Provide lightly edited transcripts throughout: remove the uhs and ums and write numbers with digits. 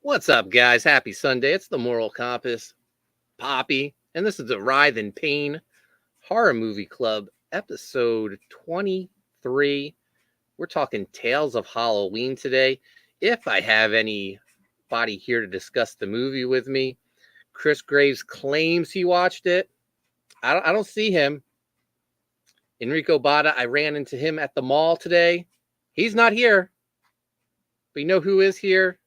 What's up, guys? Happy Sunday. It's the Moral Compass, Poppy, and this is the Writhe Payne Horror Movie Club, episode 23. We're talking Tales of Halloween today. If I have anybody here to discuss the movie with me, Chris Graves claims he watched it. I don't see him. Enrico Botta, I ran into him at the mall today. He's not here. But you know who is here?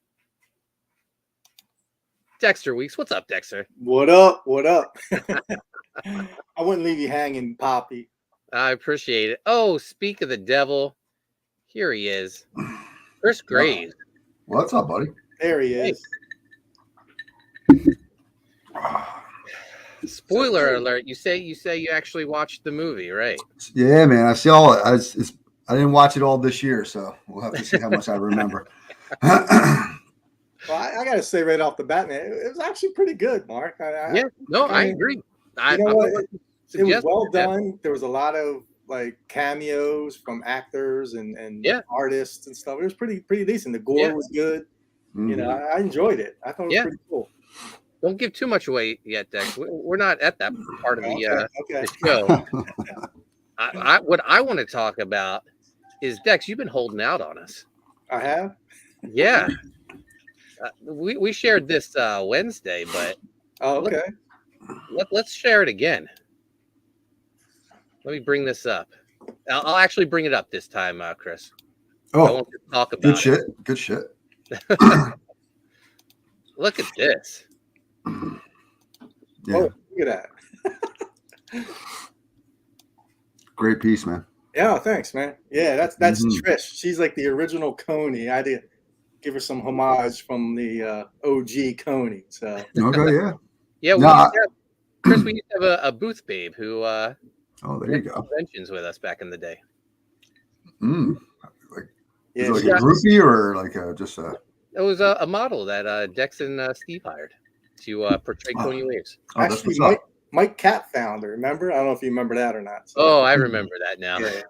Dexter Weeks. What's up, Dexter? What up? What up? I wouldn't leave you hanging, Poppy. I appreciate it. Oh, speak of the devil. Here he is. Chris Graves. What's up, buddy? There he is. Spoiler alert. You say you actually watched the movie, right? Yeah, man. I see all it. I didn't watch it all this year, so we'll have to see how much I remember. Well, I got to say right off the bat, man, it was actually pretty good, Mark. I agree. It was well done. There was a lot of like cameos from actors and artists and stuff. It was pretty decent. The gore was good. Mm-hmm. You know, I enjoyed it. I thought it was pretty cool. Don't give too much away yet, Dex. We're not at that part of the show. What I want to talk about is, Dex, you've been holding out on us. I have? Yeah. We shared this Wednesday, but let's share it again. Let me bring this up. I'll actually bring it up this time, Chris. Oh, I want to talk about it. Good shit. Look at this. Yeah. Oh, look at that. Great piece, man. Yeah, thanks, man. Yeah, that's Trish. She's like the original Koni. I did give her some homage from the OG Koni. So okay, yeah. Chris, we used to have a booth babe who there you go. Conventions with us back in the day. Like a groupie or like just a? It was a model that Dex and Steve hired to portray Koni Waves. Oh, actually, Mike Cat found her. Remember? I don't know if you remember that or not. So. Oh, I remember that now. Yeah.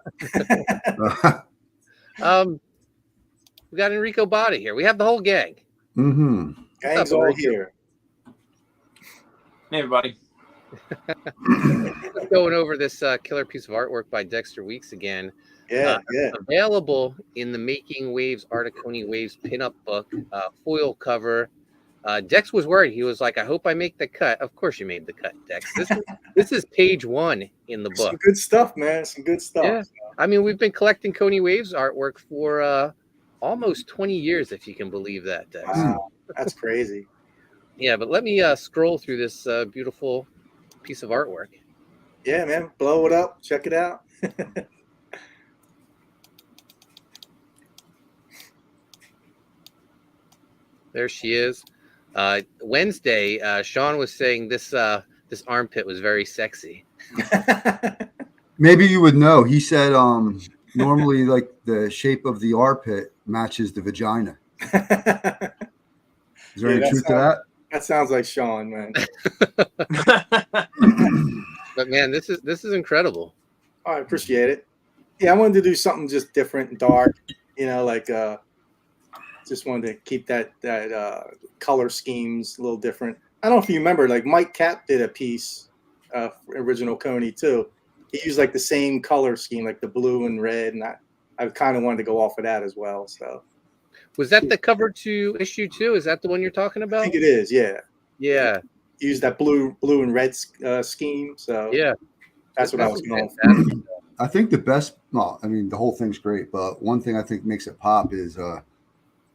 We got Enrico Botta here. We have the whole gang. Mm-hmm. Gang's all here. Hey, everybody. Going over this killer piece of artwork by Dexter Weeks again. Yeah. Available in the Making Waves Art of Koni Waves pinup book, foil cover. Dex was worried. He was like, I hope I make the cut. Of course you made the cut, Dex. This is page 1 in the book. Some good stuff, man. Some good stuff. Yeah. I mean, we've been collecting Koni Waves artwork for almost 20 years, if you can believe that, Dex. Wow. That's crazy. Yeah, but let me scroll through this beautiful piece of artwork. Yeah, man. Blow it up. Check it out. There she is. Wednesday, Sean was saying this armpit was very sexy. Maybe you would know. He said normally like the shape of the armpit matches the vagina. Is there any truth to that? That sounds like Sean, man. But man, this is incredible. I appreciate it. Yeah, I wanted to do something just different and dark. You know, like just wanted to keep that color schemes a little different. I don't know if you remember, like Mike Cat did a piece, original Koni too. He used like the same color scheme, like the blue and red, and I kind of wanted to go off of that as well. So, was that the cover to issue 2? Is that the one you're talking about? I think it is. Yeah. Yeah. He used that blue and red scheme. So yeah, that's what I was going for. I think the best. Well, I mean, the whole thing's great, but one thing I think makes it pop is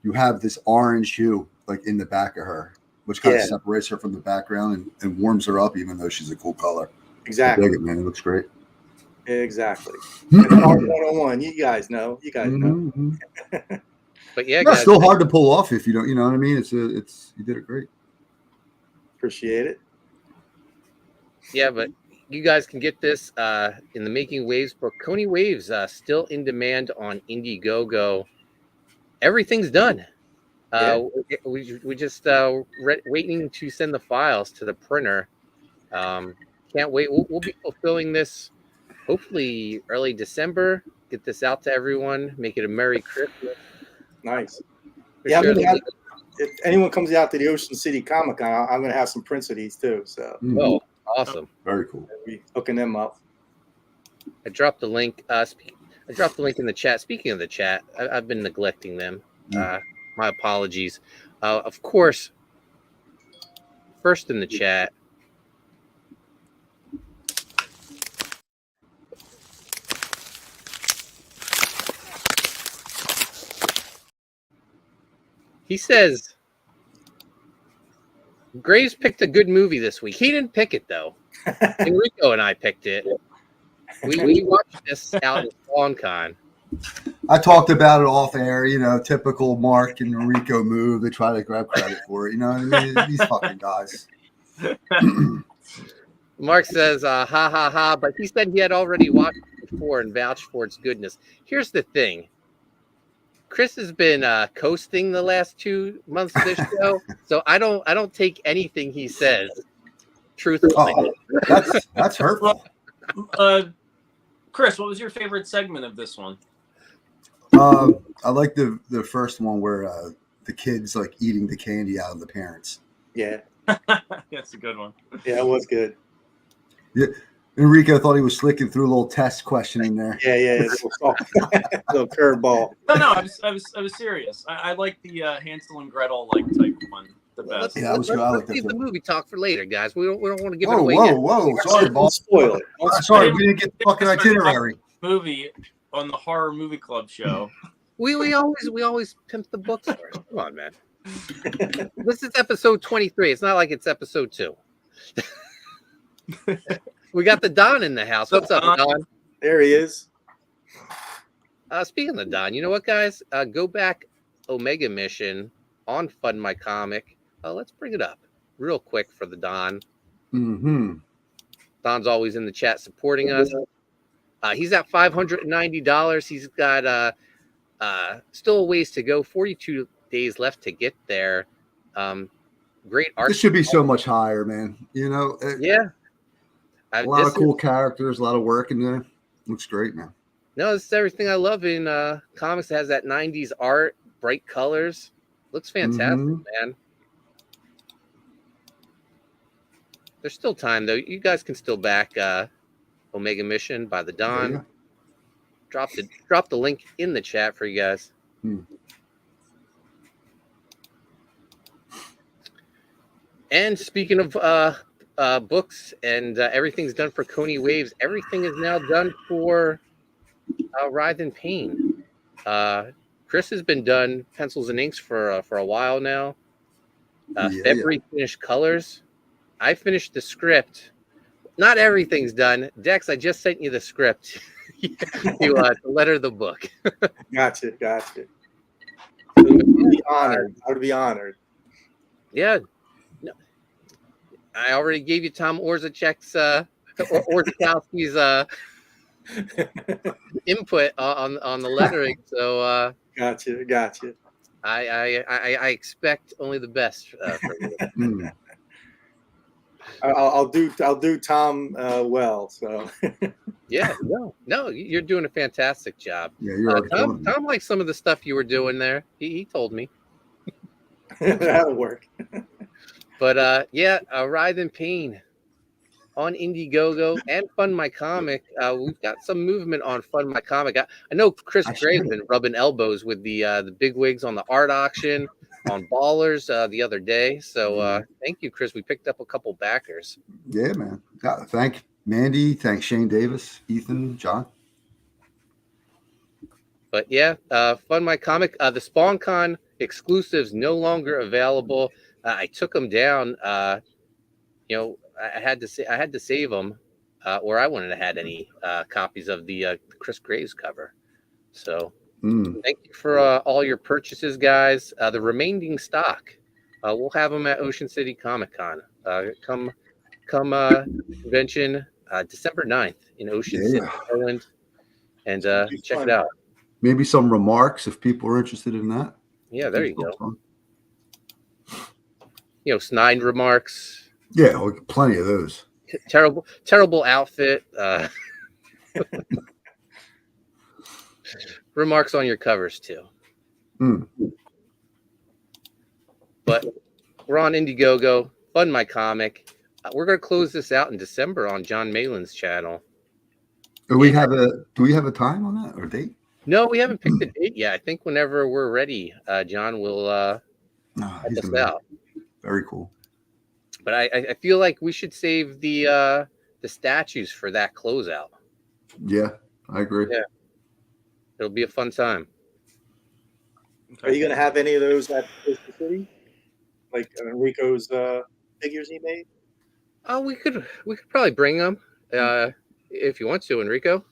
you have this orange hue like in the back of her, which kind of separates her from the background and warms her up, even though she's a cool color. Exactly. I dig it, man. It looks great. Exactly. Art 101. You guys know. Mm-hmm. But yeah, it's still hard to pull off if you don't. You know what I mean? It's you did it great. Appreciate it. Yeah, but you guys can get this in the Making Waves book. Koni Waves still in demand on Indiegogo. Everything's done. We just waiting to send the files to the printer. Can't wait. We'll be fulfilling this hopefully early December. Get this out to everyone. Make it a Merry Christmas. Nice. Yeah, if anyone comes out to the Ocean City Comic Con, I'm going to have some prints of these too. So Oh, awesome. Very cool. I'll be hooking them up. I dropped the link. I dropped the link in the chat. Speaking of the chat, I've been neglecting them. My apologies. Of course, first in the chat. He says, Graves picked a good movie this week. He didn't pick it, though. Enrico and I picked it. We watched this out at SpawnCon. I talked about it off air, typical Mark and Enrico move. They try to grab credit for it. You know what I mean? These fucking guys. Mark says, ha, ha, ha. But he said he had already watched it before and vouched for its goodness. Here's the thing. Chris has been coasting the last 2 months of this show, so I don't take anything he says truthfully. Oh, that's hurtful. Chris, what was your favorite segment of this one? I like the first one where the kids like eating the candy out of the parents. Yeah, That's a good one. yeah, it was good. Yeah, Enrico thought he was slicking through a little test question in there. Yeah, little curveball. No, I was serious. I like the Hansel and Gretel type one the best. Yeah, Let's leave the movie talk for later, guys. We don't want to give it away Whoa! yet. Sorry, boss. Spoil it. Sorry, we didn't get the fucking itinerary. Movie on the Horror Movie Club show. We always pimp the books first. Come on, man. This is episode 23. It's not like it's episode 2. We got the Don in the house. What's up, Don? There he is. Speaking of the Don, you know what, guys? Go back Omega Mission on Fund My Comic. Let's bring it up real quick for the Don. Mm-hmm. Don's always in the chat supporting us. He's at $590. He's got still a ways to go. 42 days left to get there. Great art. This should be so much higher, man. Yeah. A lot of cool characters, a lot of work in there. Looks great, man. No, this is everything I love in comics. It has that 90s art, bright colors. Looks fantastic, man. There's still time, though. You guys can still back Omega Mission by the Don. Yeah. Drop the link in the chat for you guys. And speaking of books and everything's done for Koni Waves, everything is now done for Writhe Payne. Chris has been done pencils and inks for a while now. February finished colors. I finished the script. Not everything's done. Dex, I just sent you the script to letter the book. Gotcha. I would be honored. Yeah. No. I already gave you Tom Orzechek's Orzechowski's input on the lettering. So Gotcha. I expect only the best from you. I'll do Tom well. So Yeah, no, you're doing a fantastic job. Yeah, you're Tom likes some of the stuff you were doing there. He told me. that'll work. But Writhe Payne on Indiegogo and Fund My Comic. We've got some movement on Fund My Comic. I know Chris Graves been rubbing elbows with the big wigs on the art auction on Ballers the other day. So thank you, Chris. We picked up a couple backers. Yeah, man. Thank Mandy. Thanks Shane Davis, Ethan, John. But yeah, Fund My Comic. The SpawnCon exclusives no longer available. I took them down. I had to save them, or I wouldn't have had any copies of the Chris Graves cover. So thank you for all your purchases, guys. The remaining stock, we'll have them at Ocean City Comic Con. Come convention December 9th in Ocean City, Maryland, and check it out. Maybe some remarks if people are interested in that. Yeah, there you go. Snide remarks. Yeah, plenty of those. Terrible outfit. Remarks on your covers too. But we're on Indiegogo. Fund my comic. We're gonna close this out in December on John Malin's channel. Do we have a time on that or date? No, we haven't picked a date yet. I think whenever we're ready, John will help He's us amazing. out. Very cool. But I feel like we should save the statues for that closeout. Yeah, I agree. Yeah. It'll be a fun time. Are you going to have any of those at the city? Like Enrico's figures he made? Oh, we could probably bring them if you want to, Enrico.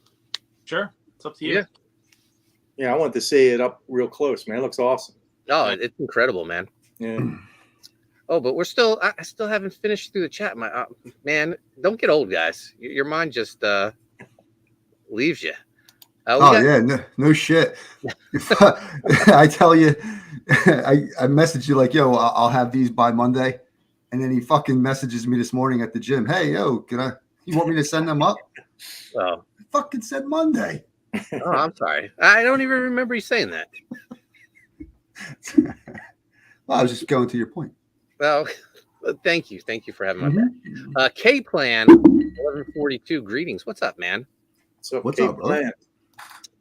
Sure, it's up to you. Yeah. Yeah, I want to see it up real close, man. It looks awesome. Oh, it's incredible, man. Yeah. Oh, but I still haven't finished through the chat. My man, don't get old, guys. Your mind just leaves you. No shit. I tell you, I messaged you like, yo, I'll have these by Monday, and then he fucking messages me this morning at the gym. Hey, yo, you want me to send them up? Oh, I fucking said Monday. Oh, I'm sorry. I don't even remember you saying that. Well, I was just going to your point. Well, thank you for having my Mm-hmm. back. K Plan 1142. Greetings. What's up, man? So What's up, bro?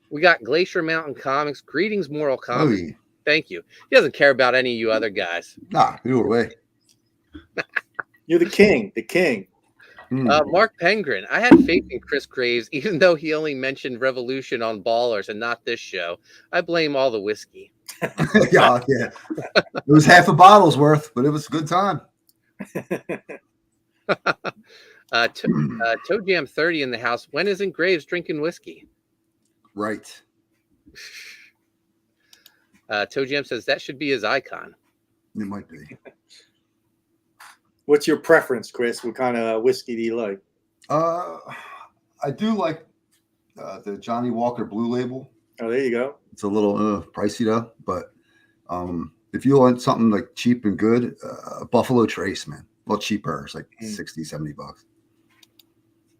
We got Glacier Mountain Comics. Greetings, Moral Oh, Comics. yeah. Thank you. He doesn't care about any of you other guys. Nah, either way. You're the king. The king. Mark Pengrin. I had faith in Chris Graves, even though he only mentioned Revolution on Ballers and not this show. I blame all the whiskey. yeah. It was half a bottle's worth, but it was a good time. Toe Jam 30 in the house. When isn't Graves drinking whiskey? Right. Toe Jam says that should be his icon. It might be. What's your preference, Chris? What kind of whiskey do you like? I do like the Johnny Walker Blue Label. Oh, there you go. It's a little pricey though, but if you want something like cheap and good, Buffalo Trace, man. Well, cheaper. It's like $60-$70.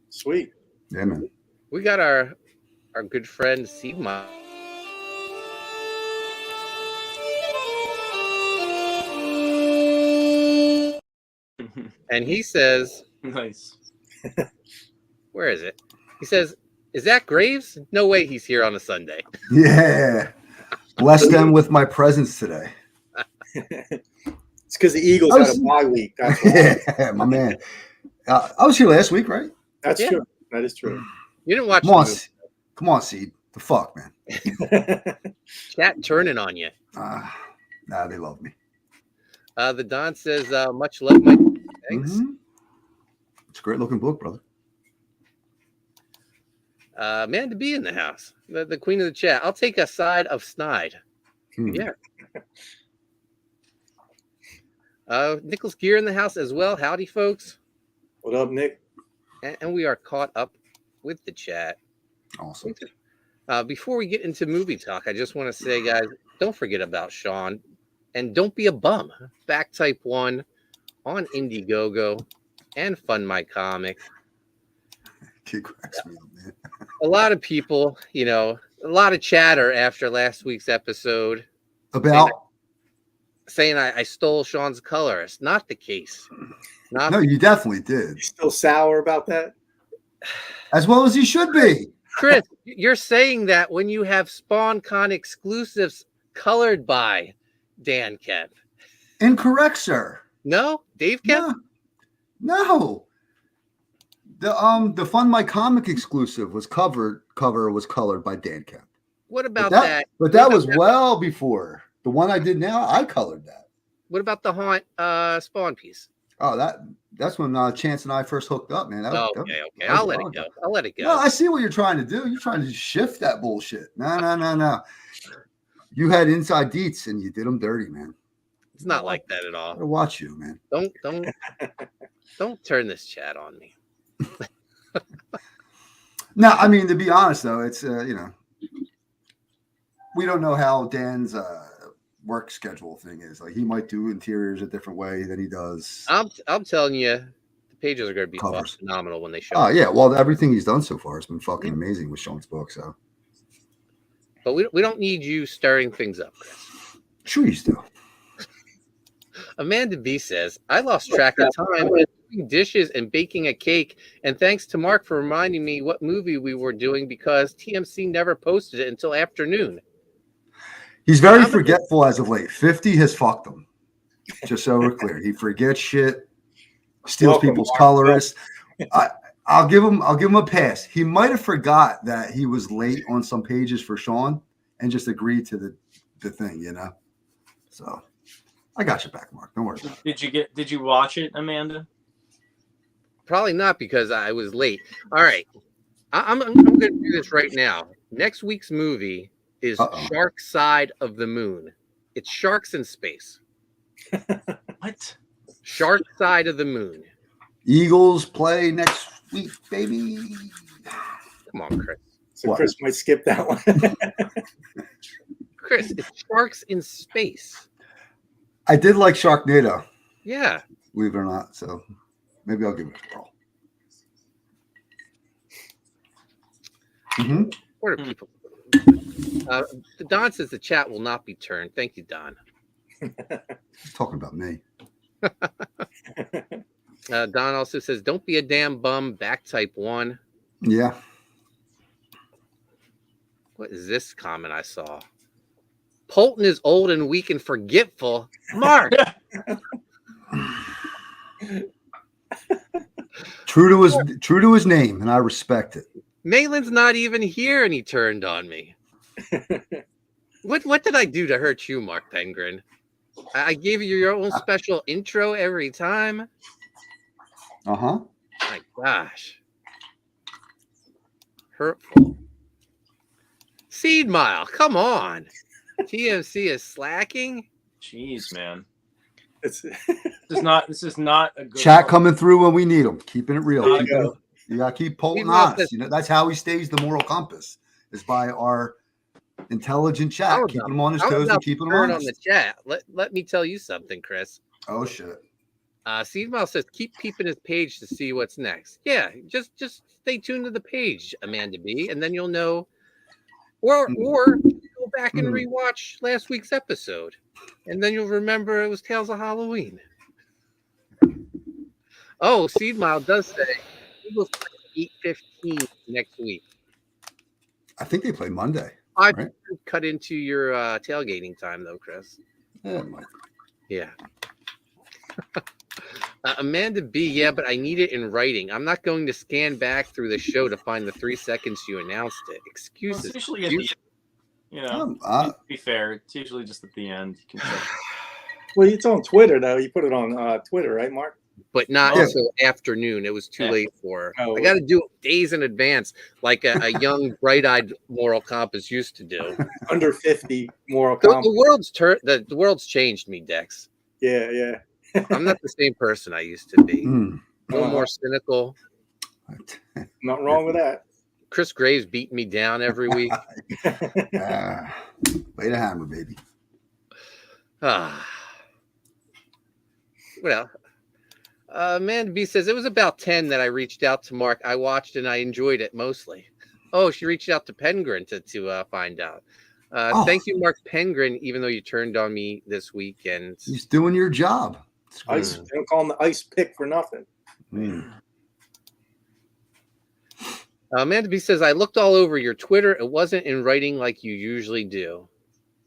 Sweet. Yeah, man. We got our good friend Seema. And he says, Nice. where is it? He says, is that Graves? No way he's here on a Sunday. Yeah. Bless them with my presence today. It's because the Eagles had a bye week. That's why. Yeah, my man. I was here last week, right? That's true. That is true. You didn't watch Come on, Seed. The fuck, man. Chat turning on you. Nah, they love me. The Don says, much love, Mike. Thanks. Mm-hmm. It's a great looking book, brother. Man to be in the house. The queen of the chat. I'll take a side of snide. Yeah. Nicholas Gear in the house as well. Howdy, folks. What up, Nick? And we are caught up with the chat. Awesome. Before we get into movie talk, I just want to say, guys, don't forget about Sean. And don't be a bum. Back Type 1 on Indiegogo and Fund My Comic. Kid cracks me up, man. A lot of people, a lot of chatter after last week's episode. About? Saying I stole Sean's color. It's not the case. No, you definitely did. You're still sour about that? As well as you should be. Chris, you're saying that when you have SpawnCon exclusives colored by Dan Kemp. Incorrect, sir. No? Dave Kemp? No. The Fund My Comic exclusive cover was colored by Dan Kemp. What about that? But that was well before. The one I did now, I colored that. What about the Haunt Spawn piece? Oh, that's when Chance and I first hooked up, man. Okay. I'll let it go. No, I see what you're trying to do. You're trying to shift that bullshit. No. You had inside deets and you did them dirty, man. It's not like that at all. I watch you, man. Don't turn this chat on me. No, I mean, to be honest though, it's we don't know how Dan's work schedule thing is. Like, he might do interiors a different way than he does. I'm telling you, the pages are going to be phenomenal when they show up. Yeah, well, everything he's done so far has been fucking amazing with Sean's book. So, but we don't need you stirring things up, Chris. Trees do. Amanda B says, I lost track of time doing dishes and baking a cake. And thanks to Mark for reminding me what movie we were doing because TMC never posted it until afternoon. He's very forgetful as of late. 50 has fucked him. Just so we're clear. He forgets shit, steals people's colors. I'll give him a pass. He might have forgot that he was late on some pages for Sean and just agreed to the thing, you know. So I got your back, Mark. Don't worry about it. Did you watch it, Amanda? Probably not because I was late. All right. I'm going to do this right now. Next week's movie is Shark Side of the Moon. It's sharks in space. What? Shark Side of the Moon. Eagles play next week, baby. Come on, Chris. So what? Chris might skip that one. Chris, it's sharks in space. I did like Sharknado. Yeah. Believe it or not. So maybe I'll give it a whirl. Mm-hmm. What are people? Don says the chat will not be turned. Thank you, Don. He's talking about me. Don also says, don't be a damn bum, back type 1. Yeah. What is this comment I saw? Poulton is old and weak and forgetful. Mark. True to his name, and I respect it. Malin's not even here, and he turned on me. What did I do to hurt you, Mark Penguin? I gave you your own special intro every time. Uh-huh. My gosh. Hurtful. Seed Mile, come on. TMC is slacking. Jeez, man. This is not a good chat coming through when we need them. Keeping it real. You gotta keep Poulton honest. You know, that's how he stays the moral compass, is by our intelligent chat, keeping him on his toes and keeping him honest. On the chat. Let me tell you something, Chris. Oh shit. Seed Mile says keep peeping his page to see what's next. Yeah, just stay tuned to the page, Amanda B, and then you'll know. Or go back and rewatch last week's episode, and then you'll remember it was Tales of Halloween. Oh, Seed Mile does say Eagles play 8:15 next week. I think they play Monday. I cut into your tailgating time though, Chris. Yeah, it might. Yeah. Amanda B, yeah, but I need it in writing. I'm not going to scan back through the show to find the 3 seconds you announced it. Excuses. Well, it's usually at the end. To be fair, it's usually just at the end. You can say. Well, it's on Twitter, though. You put it on Twitter, right, Mark? But not until afternoon. It was too late for her. I got to do it days in advance, like a young, bright-eyed moral compass used to do. Under 50 moral compass. The world's changed me, Dex. Yeah. I'm not the same person I used to be. A little more cynical. Nothing wrong with that. Chris Graves beating me down every week. Lay the hammer, baby. Well, Amanda B says it was about 10 that I reached out to Mark. I watched and I enjoyed it mostly. Oh, she reached out to Pengrin to find out. Thank you, Mark Pengrin, even though you turned on me this weekend. He's doing your job. Ice, they don't call him the ice pick for nothing. Amanda B says, I looked all over your Twitter. It wasn't in writing like you usually do.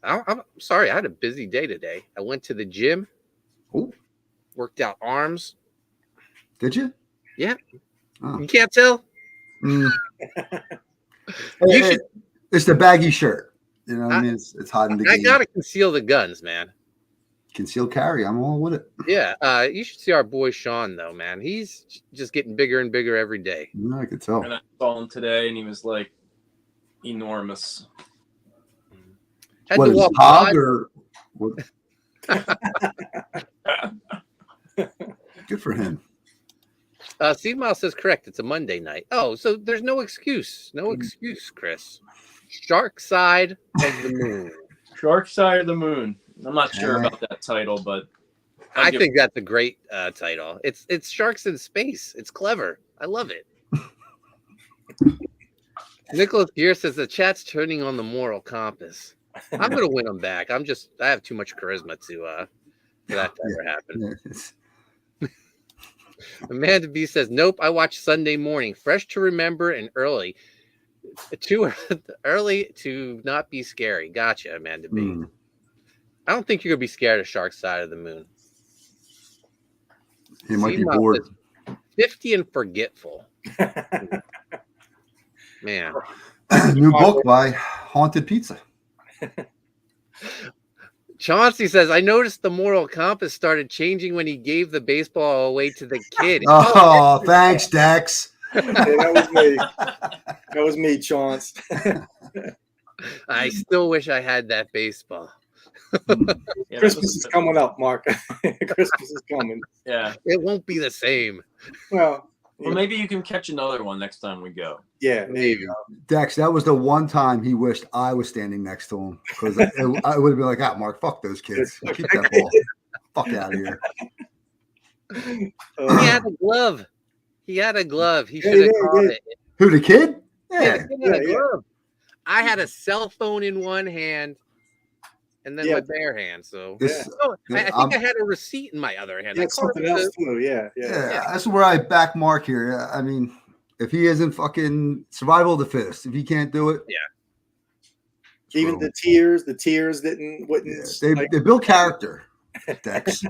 I'm sorry. I had a busy day today. I went to the gym. Worked out arms. Did you? Yeah. You can't tell? It's the baggy shirt. You know what I mean? It's hot in the game. I got to conceal the guns, man. Conceal carry. I'm all with it. Yeah. You should see our boy Sean, though, man. He's just getting bigger and bigger every day. I could tell. And I saw him today, and he was like enormous. What is it, hog or what? Good for him. Steve Miles says correct. It's a Monday night. Oh, so there's no excuse. No excuse, Chris. Shark Side of the Moon. Shark Side of the Moon. I'm not sure about that title, but I think that's a great title. It's sharks in space. It's clever. I love it. Nicholas Gear says the chat's turning on the moral compass. I'm gonna win them back. I have too much charisma for that to ever happen. Yeah, it's- Amanda B says, nope, I watch Sunday morning, fresh to remember and early. Too early to not be scary. Gotcha, Amanda B. mm. I don't think you're gonna be scared of Shark Side of the Moon. He might be Steve Miles bored. says, 50 and forgetful. Man. New book by Haunted Pizza. Chauncey says, I noticed the moral compass started changing when he gave the baseball away to the kid. Oh, thanks, Dex. Yeah, that was me. That was me, Chance. I still wish I had that baseball. Yeah, Christmas is coming up, Mark. Christmas is coming. Yeah. It won't be the same. Well, Well, maybe you can catch another one next time we go. yeah, there you go. Dex, that was the one time he wished I was standing next to him because I would have been like, Mark, fuck those kids. Keep that ball. Fuck out of here. He had a glove. He had a glove. He Yeah, should have yeah, caught yeah. it. Who, the kid? Yeah, Yeah. the kid had a Yeah. glove. I had a cell phone in one hand and then Yeah. my bare hand. So This, oh, I think I'm- I had a receipt in my other hand. I Yeah, caught something it with else too. Yeah. yeah, that's where I back Mark here. I mean, if he isn't fucking survival of the fittest, if he can't do it, Even screw him. the tears wouldn't. Yeah, like, they build character, Dex.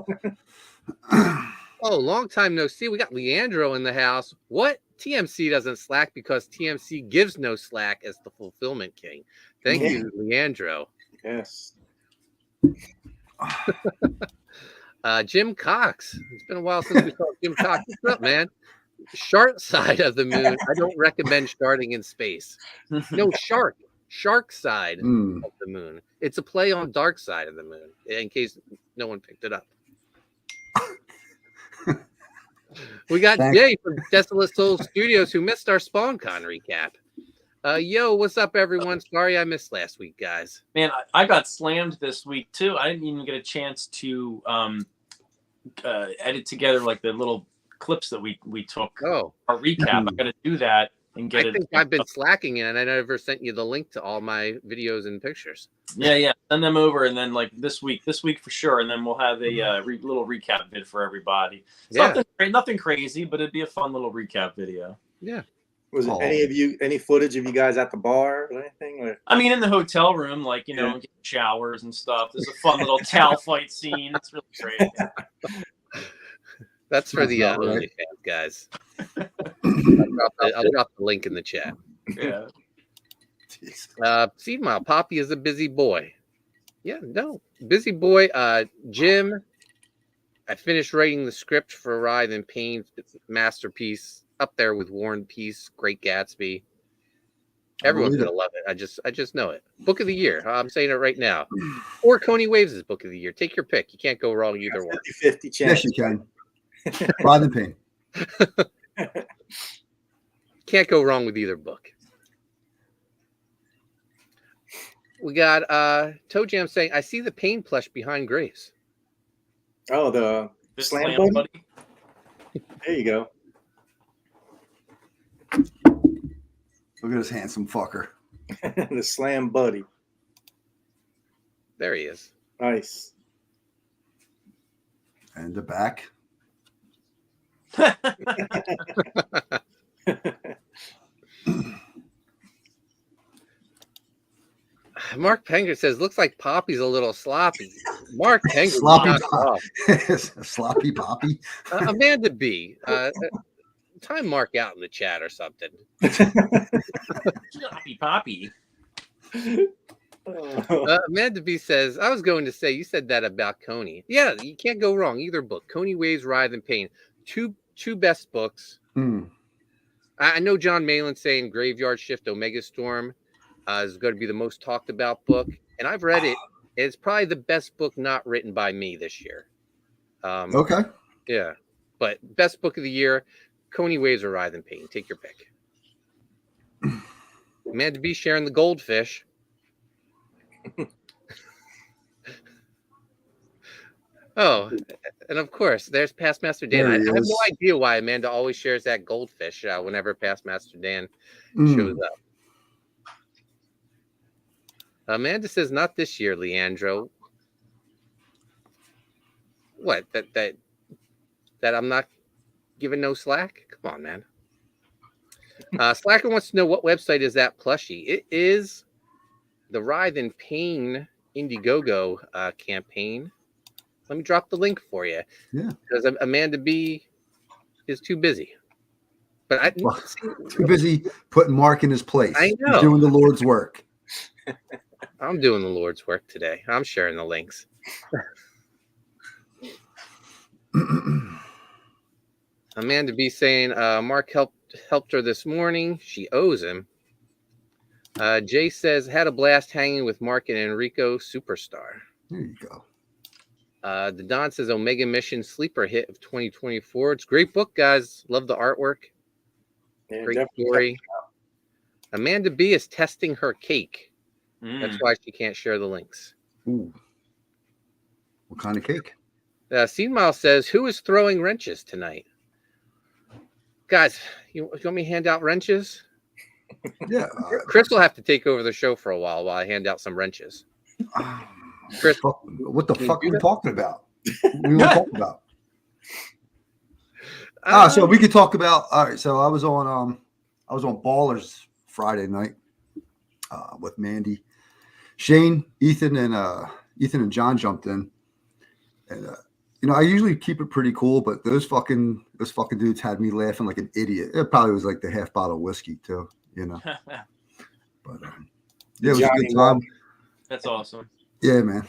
Oh, long time no see. We got Leandro in the house. What? TMC doesn't slack because TMC gives no slack as the fulfillment king. Thank you, Leandro. yes. Jim Cox. It's been a while since we saw Jim Cox. What's up, man? Shark Side of the Moon. I don't recommend starting in space. No, Shark Side Mm. of the Moon. It's a play on Dark Side of the Moon, in case no one picked it up. We got Thanks. Jay from Desolate Soul Studios who missed our SpawnCon recap. Yo, what's up, everyone? Sorry I missed last week, guys. Man, I got slammed this week too. I didn't even get a chance to edit together like the little clips that we took. Oh, Our recap. I got to do that and get I it. think I've been slacking and I never sent you the link to all my videos and pictures. Yeah. Send them over, and then like this week for sure, and then we'll have a little recap vid for everybody. It's nothing crazy, but it'd be a fun little recap video. Yeah. Was it Oh. any footage of you guys at the bar or anything? Or? I mean, in the hotel room, like getting showers and stuff. There's a fun little towel fight scene. It's really great. That's for That's the not right. OnlyFans guys. I'll drop the link in the chat. Yeah. Seed Mile, Poppy is a busy boy. Yeah, no. Busy boy. Jim, I finished writing the script for Writhe Payne. It's a masterpiece. Up there with War and Peace, Great Gatsby. Everyone's believe gonna love it. I just know it. Book of the year. I'm saying it right now. Or Koni Waves' book of the year. Take your pick. You can't go wrong either one. 50-50 chance. Yes, you can. Writhe Payne. Can't go wrong with either book. We got Toe Jam saying, I see the Pain plush behind Grace. Oh, the This Slam slam buddy? buddy. There you go. Look at this handsome fucker. The Slam buddy. There he is. Nice. And the back. Mark Penger says, looks like Poppy's a little sloppy. Mark Penger, Sloppy knocked Pop. off. Sloppy Poppy. Amanda B. Time Mark out in the chat or something. Poppy. Amanda B says, I was going to say, you said that about Koni. Yeah, you can't go wrong. Either book. Koni Waves, Writhe Payne. Two best books. Mm. I know John Malin saying Graveyard Shift Omega Storm is going to be the most talked about book. And I've read it. It's probably the best book not written by me this year. Okay. Yeah. But best book of the year, Koni Waves or Writhe Payne. Take your pick. Amanda B sharing the goldfish. Oh, and of course, there's Past Master Dan. There I he have no is. idea why Amanda always shares that goldfish whenever Past Master Dan shows up. Amanda says, not this year, Leandro. What? That I'm not giving no slack? Come on, man. Slacker wants to know what website is that plushie. It is the Writhe Payne Indiegogo campaign. Let me drop the link for you. Yeah. Because Amanda B is too busy. But too busy putting Mark in his place. I know. He's doing the Lord's work. I'm doing the Lord's work today. I'm sharing the links. Amanda B saying Mark helped her this morning. She owes him. Jay says had a blast hanging with Mark and Enrico, superstar. There you go. The Don says Omega Mission sleeper hit of 2024. It's a great book, guys. Love the artwork. Yeah, great story. Amanda B is testing her cake. That's why she can't share the links. Ooh. What kind of cake? Seed Mile says, who is throwing wrenches tonight? Guys, you want me to hand out wrenches? Yeah. Chris will have to take over the show for a while I hand out some wrenches. Chris, what the fuck are we talking about? We were talking about. So we could talk about. All right, so I was on Ballers Friday night with Mandy, Shane, Ethan, and John jumped in, and I usually keep it pretty cool, but those fucking dudes had me laughing like an idiot. It probably was like the half bottle of whiskey too, But yeah, it was a good time. That's awesome. Yeah, man.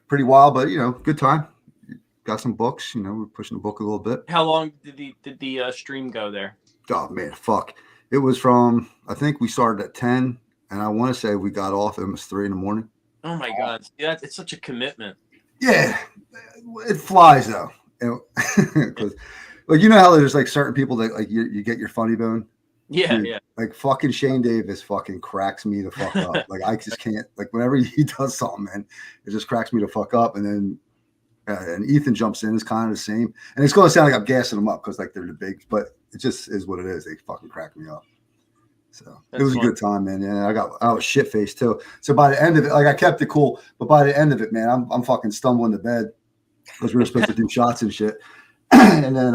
Pretty wild, but good time. Got some books. We're pushing the book a little bit. How long did the stream go there? Oh man, fuck! It was from, I think we started at 10, and I want to say we got off. It was 3 a.m. Oh my god, it's such a commitment. Yeah, it flies though. Because like how there's like certain people that like you get your funny bone. Yeah, Dude, yeah. Like fucking Shane Davis fucking cracks me the fuck up. Like I just can't, like whenever he does something, man, it just cracks me the fuck up. And then and Ethan jumps in, is kind of the same. And it's going to sound like I'm gassing them up because like they're the big, but it just is what it is. They fucking crack me up. So it was a good time, man. Yeah, I was shit faced too. So by the end of it, like I kept it cool, but by the end of it, man, I'm fucking stumbling to bed because we were supposed to do shots and shit. And then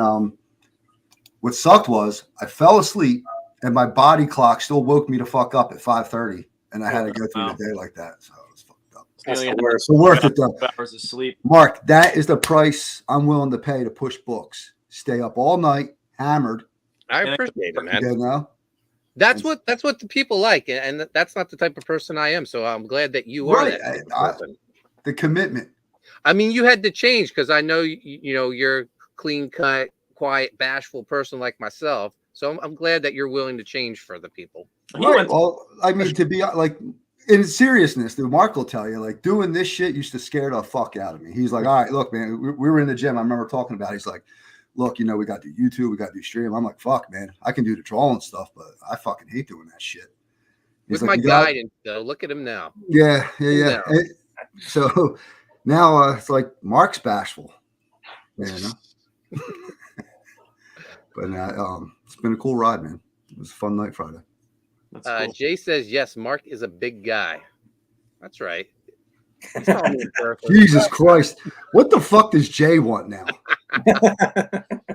what sucked was I fell asleep. And my body clock still woke me to fuck up at 5:30, and I had to go through the day like that. So it was fucked up. That's the worst. So worth it though. Hours of sleep. Mark, that is the price I'm willing to pay to push books. Stay up all night, hammered. I appreciate it, man. Now. That's what the people like, and that's not the type of person I am. So I'm glad that you are that person. The commitment. I mean, you had to change because I know you're a clean cut, quiet, bashful person like myself. So I'm glad that you're willing to change for the people. Right. Well, I mean, to be like in seriousness, Mark will tell you, like doing this shit used to scare the fuck out of me. He's like, all right, look, man, we were in the gym. I remember talking about it. He's like, look, we got to do YouTube, we got to do stream. I'm like, fuck, man, I can do the drawing stuff, but I fucking hate doing that shit. He's with like, my guidance, though. Look at him now. Yeah. So now it's like Mark's bashful. But it's been a cool ride, man. It was a fun night Friday. Cool. Jay says, yes, Mark is a big guy. That's right. Jesus Christ. What the fuck does Jay want now?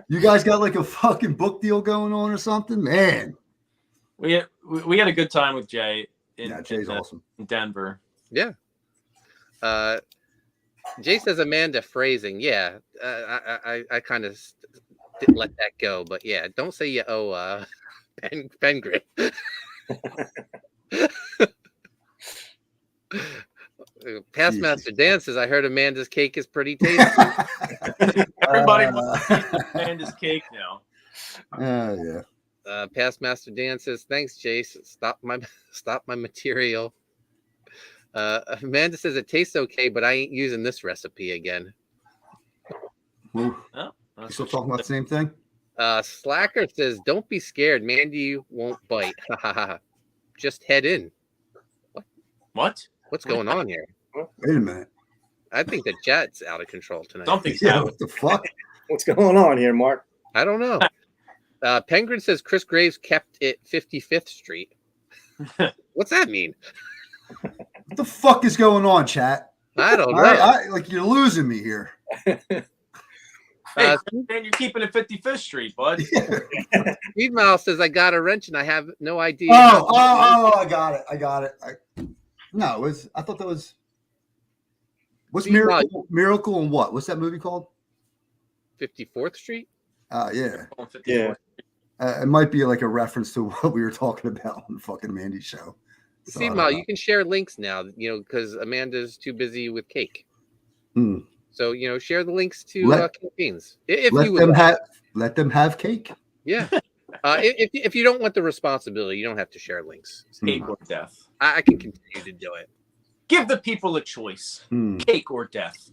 You guys got like a fucking book deal going on or something? Man. We had a good time with Jay. Jay's awesome. In Denver. Yeah. Jay says Amanda phrasing. Yeah. I kind of didn't let that go, but yeah, don't say you owe pen grip. Past Master Dan says, I heard Amanda's cake is pretty tasty. Everybody wants to eat Amanda's cake now. Yeah. Past Master Dan says, thanks, Jace. Stop my material. Amanda says it tastes okay, but I ain't using this recipe again. You still talking about the same thing? Slacker says, don't be scared. Mandy won't bite. Just head in. What? What's going on here? Wait a minute. I think the chat's out of control tonight. Something's what the fuck? What's going on here, Mark? I don't know. Penguin says Chris Graves kept it 55th Street. What's that mean? What the fuck is going on, chat? I don't know. Like you're losing me here. Hey, man, you're keeping it 55th Street, bud. Steve Miles says I got a wrench and I have no idea. I got it. No, I thought that was. What's Steve Miles. Miracle and what? What's that movie called? 54th Street. Yeah. Yeah. It might be like a reference to what we were talking about on the fucking Mandy show. So, Steve Miles, you can share links now. Because Amanda's too busy with cake. So share the links to campaigns if you would. Let them have cake. Yeah. If you don't want the responsibility, you don't have to share links. Cake or death. I can continue to do it. Give the people a choice. Cake or death.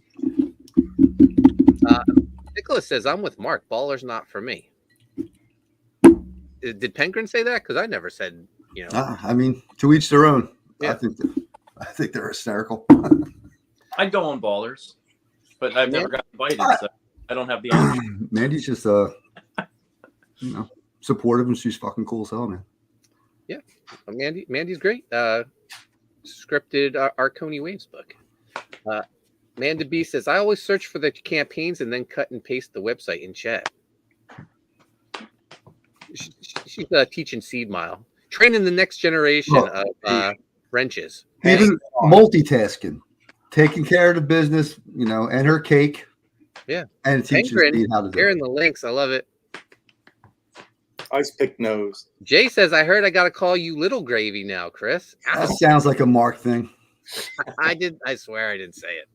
Nicholas says I'm with Mark. Ballers not for me. Did Penkgren say that? Because I never said. I mean, to each their own. Yeah. I think they're hysterical. I'd go on Ballers, but I've never got invited, so I don't have the option. Mandy's just supportive, and she's fucking cool as hell, man. Yeah, Mandy's great. Scripted our Koni Waves book. Amanda B says I always search for the campaigns and then cut and paste the website in chat. She's teaching Seed Mile, training the next generation of wrenches. Even multitasking, taking care of the business, and her cake. Yeah, and teaching Steve how to do it. Sharing the links, I love it. Ice pick nose. Jay says I heard I got to call you Little Gravy now, Chris. That sounds like a Mark thing. I swear I didn't say it.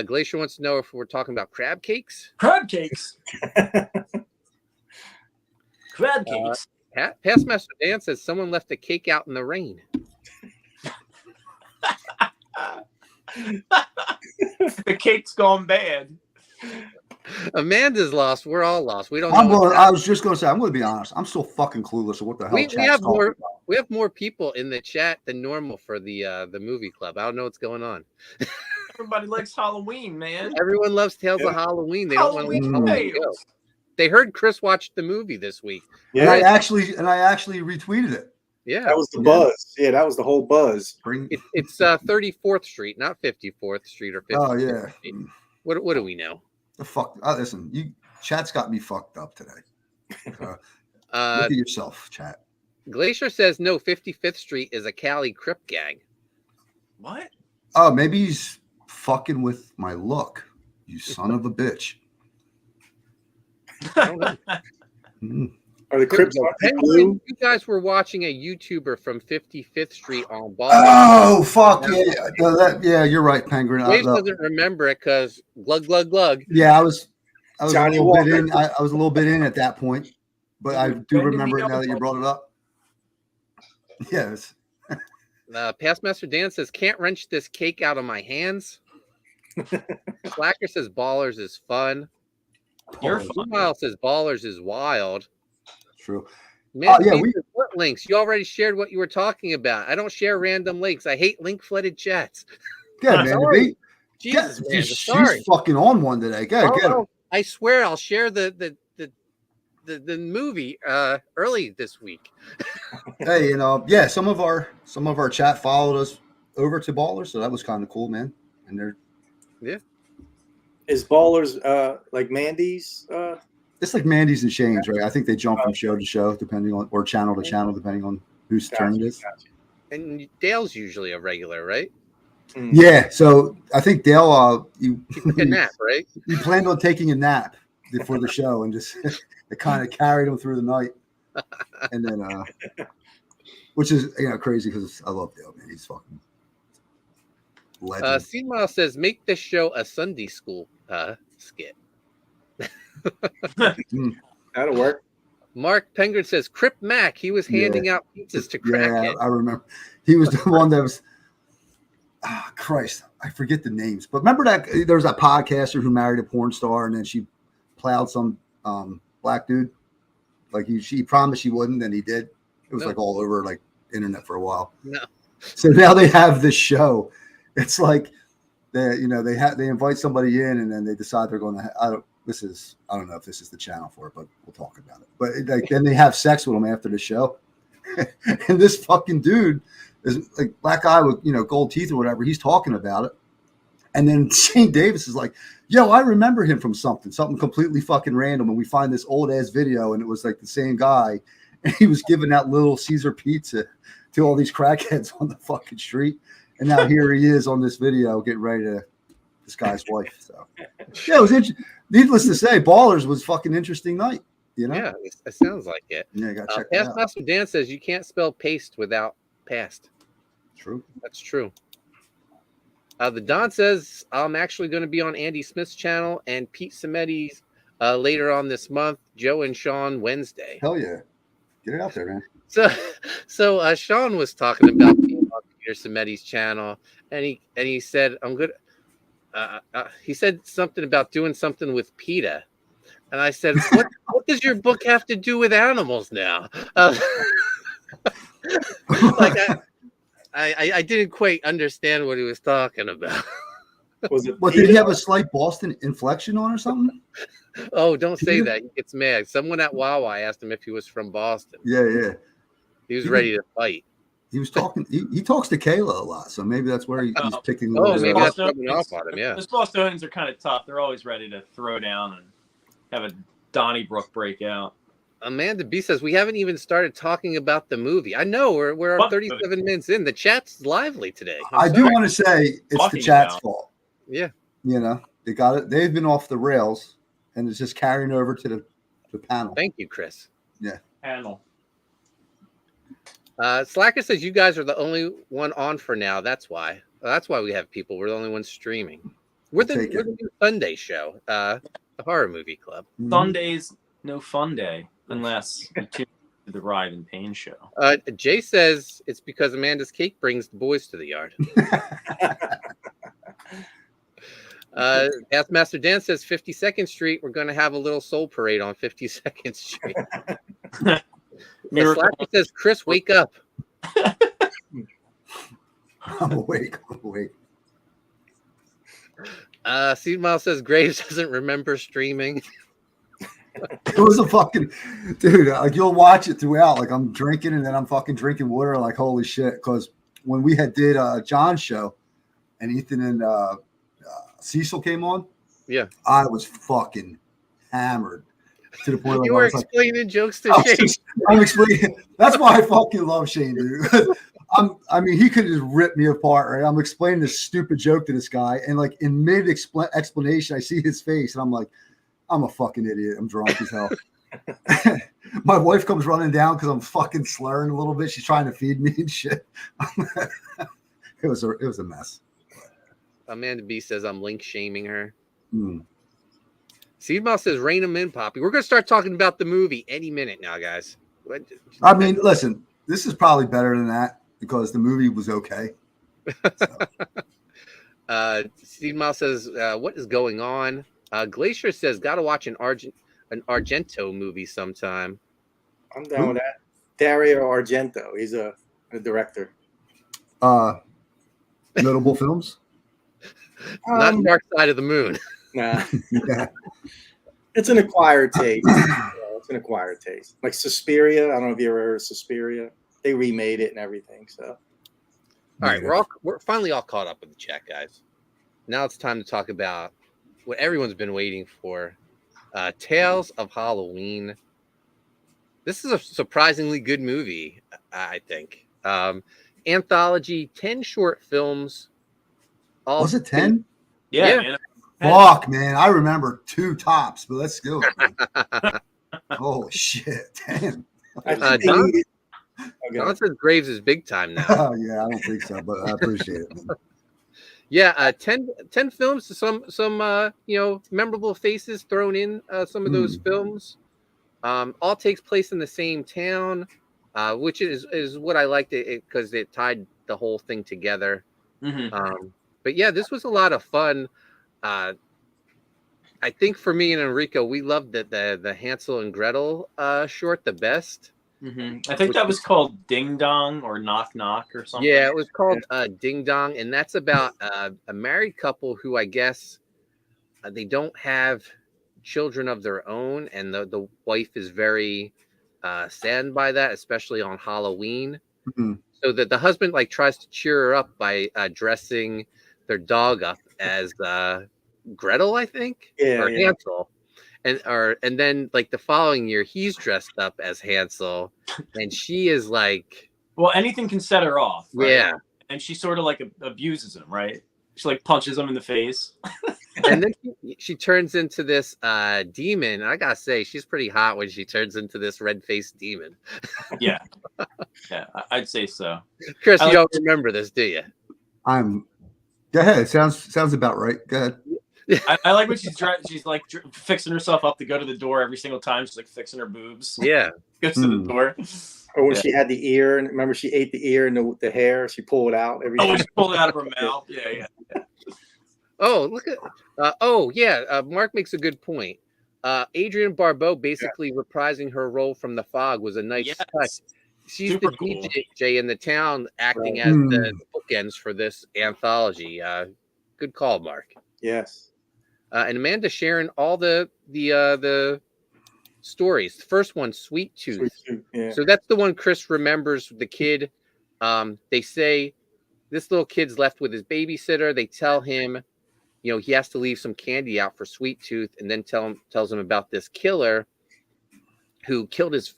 Glacier wants to know if we're talking about crab cakes. Crab cakes. Crab cakes. Pastmaster Dan says someone left a cake out in the rain. The cake's gone bad. Amanda's lost. We're all lost. We don't. I was just going to say. I'm going to be honest. I'm so fucking clueless. So what the hell? We have more people in the chat than normal for the movie club. I don't know what's going on. Everybody likes Halloween, man. Everyone loves Tales of Halloween. They don't want to leave Halloween go. They heard Chris watched the movie this week. Yeah, and I actually retweeted it. Yeah, that was the buzz. Yeah, that was the whole buzz. It's 34th Street, not 54th Street or 50th. Oh yeah. Street. What do we know? The fuck! Listen, chat's got me fucked up today. Look at yourself, chat. Glacier says no. 55th Street is a Cali Crip gang. What? Oh, maybe he's fucking with my look. You son of a bitch. I don't know. Are the Crips blue? You guys were watching a YouTuber from 55th Street on Ball. Oh, fuck. Yeah, you're right, Penguin. Dave doesn't remember it because glug, glug, glug. Yeah, I was a little bit in. I was a little bit in at that point, but I do remember it now that you brought it up. Yes. Pastmaster Dan says, can't wrench this cake out of my hands. Slacker says, Ballers is fun. Your Smile says, Ballers is wild. True. Man, what links? You already shared what you were talking about. I don't share random links. I hate link-flooded chats. Good, man. Jesus, man. She's fucking on one today. Good. I swear I'll share the movie early this week. Hey, some of our chat followed us over to Ballers, so that was kind of cool, man. And they're is Ballers like Mandy's? It's like Mandy's and Shane's, right? I think they jump from show to show, depending on, or channel to channel, depending on whose turn it is. And Dale's usually a regular, right? Yeah. So I think Dale, you took a nap, right? You planned on taking a nap before the show, and just it kind of carried him through the night. And then, which is crazy because I love Dale, man. He's fucking legend. Seamile says, make this show a Sunday school skit. That'll work. Mark Penguin says, Crip Mac, he was handing out pizzas to crackheads. Yeah, I remember. He was the one that was, Christ, I forget the names. But remember that there was that podcaster who married a porn star and then she plowed some black dude? Like she promised she wouldn't, and he did. It was like all over like internet for a while. No. So now they have this show. It's like they invite somebody in and then they decide they're going to I don't know if this is the channel for it, but we'll talk about it. But then they have sex with them after the show. And this fucking dude There's like black guy with gold teeth or whatever. He's talking about it, and then Shane Davis is like, "Yo, I remember him from something completely fucking random." And we find this old ass video, and it was like the same guy, and he was giving out Little Caesar pizza to all these crackheads on the fucking street. And now here he is on this video getting ready to this guy's wife. So yeah, it was interesting. Needless to say, Ballers was fucking interesting night. Yeah, it sounds like it. Yeah, you gotta check it Past out. Master Dan says you can't spell paste without past. True. That's true. The Don says I'm actually going to be on Andy Smith's channel and Pete Cimetti's later on this month. Joe and Sean Wednesday. Hell yeah, get it out there, man. So Sean was talking about being on Peter Cimetti's channel, and he said I'm good. He said something about doing something with PETA, and I said, "What does your book have to do with animals now?" I didn't quite understand what he was talking about. What did he have a slight Boston inflection on or something? Oh, don't say that. He gets mad. Someone at Wawa asked him if he was from Boston. Yeah. He was ready to fight. He was talking. He talks to Kayla a lot, so maybe that's where he's picking. Maybe that's rubbing off on him. Yeah, the Bostonians are kind of tough. They're always ready to throw down and have a Donnybrook breakout. Amanda B says we haven't even started talking about the movie. I know we're 37 minutes in. The chat's lively today. I do want to say it's the chat's fault. Yeah, they got it. They've been off the rails, and it's just carrying over to the panel. Thank you, Chris. Yeah, panel. Slacker says you guys are the only one on for now. That's why. That's why we have people. We're the only ones streaming. We're the new Sunday show, the Horror Movie Club. Sundays, no fun day unless you tune to the Writhe Payne show. Jay says it's because Amanda's cake brings the boys to the yard. Master Dan says 52nd Street. We're going to have a little soul parade on 52nd Street. Slacker says, Chris, wake up. I'm awake. Seed Mile says Graves doesn't remember streaming. It was a fucking dude. Like you'll watch it throughout. Like I'm drinking and then I'm fucking drinking water. Like holy shit. Because when we did John's show and Ethan and Cecil came on, yeah, I was fucking hammered. To the point you were explaining jokes to Shane. I'm explaining. That's why I fucking love Shane, dude. I mean, he could just rip me apart, right? I'm explaining this stupid joke to this guy, and like in mid explanation, I see his face, and I'm like, I'm a fucking idiot. I'm drunk as hell. My wife comes running down because I'm fucking slurring a little bit. She's trying to feed me and shit. It was a mess. Amanda B says I'm link shaming her. Mm. Seed Mouse says, rein them in, Poppy. We're going to start talking about the movie any minute now, guys. I mean, listen, this is probably better than that because the movie was okay. So. Seed Mouse says, what is going on? Glacier says, got to watch an Argento movie sometime. I'm down with that. Dario Argento. He's a director. Notable films? Not Dark Side of the Moon. Nah. Yeah. It's an acquired taste. It's an acquired taste. Like Suspiria. I don't know if you ever heard of Suspiria. They remade it and everything. So. All right, we're finally all caught up with the chat, guys. Now it's time to talk about what everyone's been waiting for. Tales of Halloween. This is a surprisingly good movie, I think. Anthology, 10 short films. Was it 10? Yeah. Man. Fuck, man. I remember 2 tops, but let's go. Holy shit. Damn. Don says Graves is big time now. Yeah, I don't think so, but I appreciate it, man. Yeah, 10 films, some memorable faces thrown in some of those films. All takes place in the same town, which is what I liked it because it tied the whole thing together. Mm-hmm. But yeah, this was a lot of fun. I think for me and Enrico, we loved the Hansel and Gretel short the best. Mm-hmm. I think that was called Ding Dong or Knock Knock or something. Yeah, it was called Ding Dong, and that's about a married couple who I guess they don't have children of their own, and the wife is very saddened by that, especially on Halloween. Mhm. So that the husband like tries to cheer her up by dressing their dog up as Gretel, I think, Yeah, or yeah. Hansel, and then like the following year he's dressed up as Hansel, and she is like, Well, anything can set her off, right? yeah. And she sort of like abuses him, right? She like punches him in the face. And then she turns into this demon. I gotta say, she's pretty hot when she turns into this red-faced demon. Yeah, yeah, I'd say so. Chris, I you like- don't remember this, do you? Go ahead. Sounds about right. Go ahead. I like when she's like fixing herself up to go to the door every single time. She's like fixing her boobs. Yeah. Goes to the door. Or when she had the ear, and remember she ate the ear and the hair, she pulled it out every Oh, time. she pulled it out of her mouth. Yeah. Oh, look at. Mark makes a good point. Adrienne Barbeau basically reprising her role from The Fog was a nice touch. She's Super the cool. DJ in the town, acting Right. as the bookends for this anthology. Good call, Mark. Yes. And Amanda sharing all the stories. The first one, Sweet Tooth. Yeah. So that's the one Chris remembers. The kid. They say this little kid's left with his babysitter. They tell him, he has to leave some candy out for Sweet Tooth, and then tells him about this killer who killed his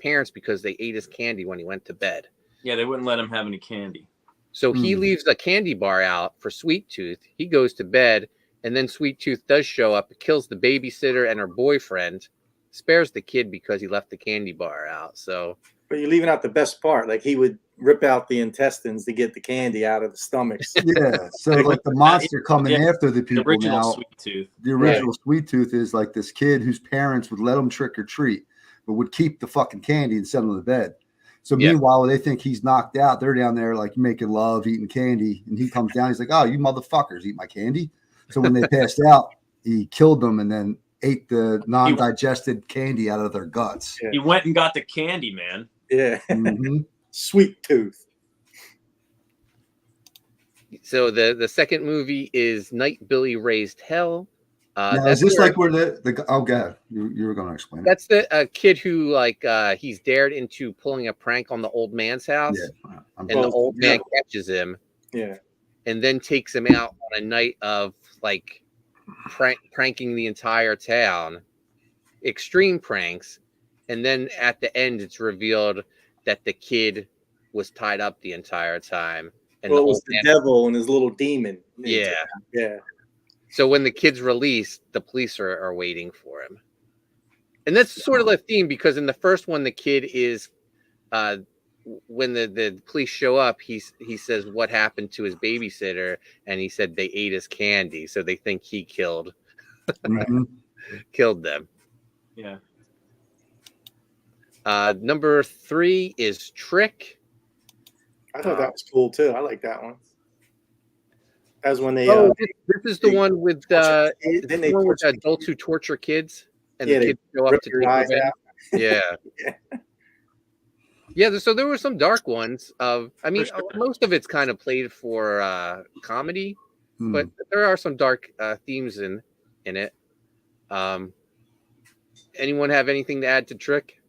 parents because they ate his candy when he went to bed. Yeah, they wouldn't let him have any candy. So he leaves a candy bar out for Sweet Tooth. He goes to bed, and then Sweet Tooth does show up, kills the babysitter and her boyfriend, spares the kid because he left the candy bar out. So, but you're leaving out the best part. Like he would rip out the intestines to get the candy out of the stomachs. Yeah. So like the monster coming after the people The original now. Sweet Tooth. The original Sweet Tooth is like this kid whose parents would let him trick or treat, but would keep the fucking candy and send him to bed. So meanwhile, they think he's knocked out. They're down there like making love, eating candy, and he comes down. He's like, "Oh, you motherfuckers, eat my candy." So when they passed out, he killed them and then ate the non-digested candy out of their guts. He went and got the candy, man. Yeah. Mhm. Sweet Tooth. So the second movie is Night Billy Raised Hell. Now, is this like where the oh god, you were going to explain? That's the kid who he's dared into pulling a prank on the old man's house, and the old man catches him, and then takes him out on a night of like pranking the entire town, extreme pranks, and then at the end it's revealed that the kid was tied up the entire time. And it was the devil and his little demon. Yeah. So when the kid's released, the police are waiting for him. And that's sort of the theme, because in the first one, the kid is, when the police show up, he says what happened to his babysitter, and he said they ate his candy, so they think he killed them. Yeah. Number 3 is Trick. I thought that was cool too. I like that one. That was when they. This is the one with adults who torture kids, and the kids show up to take eyes them out. Yeah. So there were some dark ones. Most of it's kind of played for comedy, but there are some dark themes in it. Anyone have anything to add to Trick?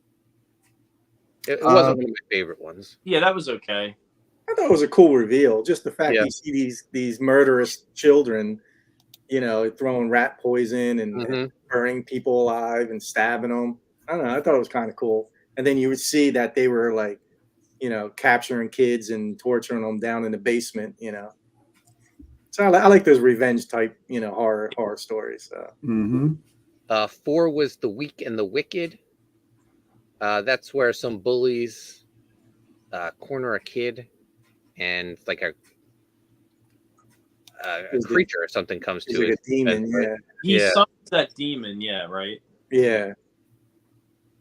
It wasn't one of my favorite ones. Yeah, that was okay. I thought it was a cool reveal. Just the fact you see these murderous children, throwing rat poison and burning people alive and stabbing them. I don't know. I thought it was kind of cool. And then you would see that they were like, capturing kids and torturing them down in the basement. So I like those revenge type, horror stories. So. 4 was The Weak and the Wicked. That's where some bullies corner a kid, and like a creature or something comes to like it. A demon, He summons that demon, right? Yeah.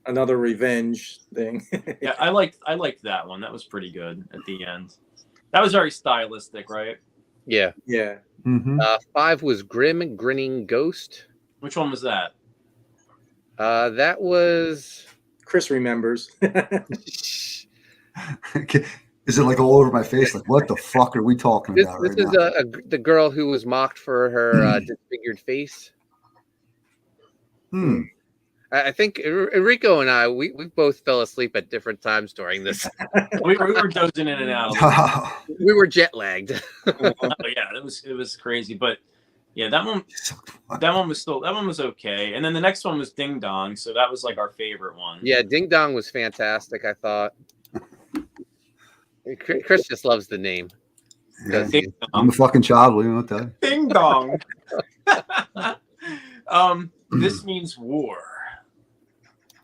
Another revenge thing. Yeah, I liked that one. That was pretty good at the end. That was very stylistic, right? Yeah. Yeah. 5 was Grim Grinning Ghost. Which one was that? That was Chris remembers. Is it like all over my face? Like, what the fuck are we talking about right now? This is the girl who was mocked for her disfigured face. I think Enrico and I, we both fell asleep at different times during this. we were dozing in and out. We were jet lagged. Oh, yeah, it was crazy, but yeah, that one was okay. And then the next one was Ding Dong, so that was like our favorite one. Yeah, Ding Dong was fantastic, I thought. Chris just loves the name. Yeah. I'm a fucking child. What do you want to tell you? Ding Dong. This means war.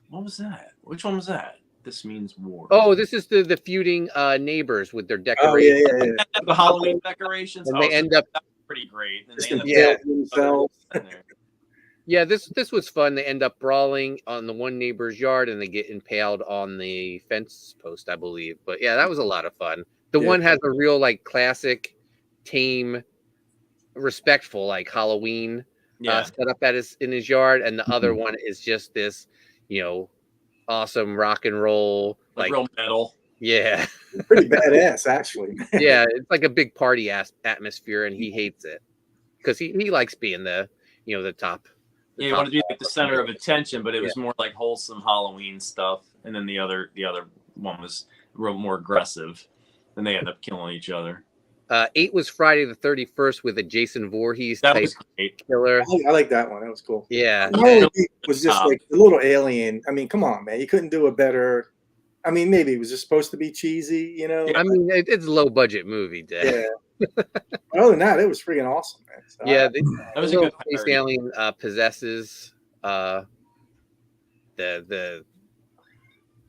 What was that? Which one was that? This means war. Oh, this is the feuding neighbors with their decorations. Oh, yeah. The Halloween decorations. And they end up pretty great. And Just they end up themselves. Yeah, this was fun. They end up brawling on the one neighbor's yard, and they get impaled on the fence post, I believe. But yeah, that was a lot of fun. The one has a real like classic, tame, respectful like Halloween set up in his yard, and the other one is just this, awesome rock and roll, like real metal. Yeah, pretty badass actually. Yeah, it's like a big party atmosphere, and he hates it because he likes being the top. Yeah, he wanted to be like the center of attention, but it was more like wholesome Halloween stuff. And then the other one was real more aggressive, and they end up killing each other. 8 was Friday the 31st with a Jason Voorhees That type was great. killer. I like that one. That was cool. Yeah, It was just like a little alien. I mean, come on, man, you couldn't do a better. I mean, maybe it was just supposed to be cheesy, I mean, it's a low budget movie, Dad. Yeah. Other than that, it was freaking awesome, man. So, yeah, that was a good space alien possesses the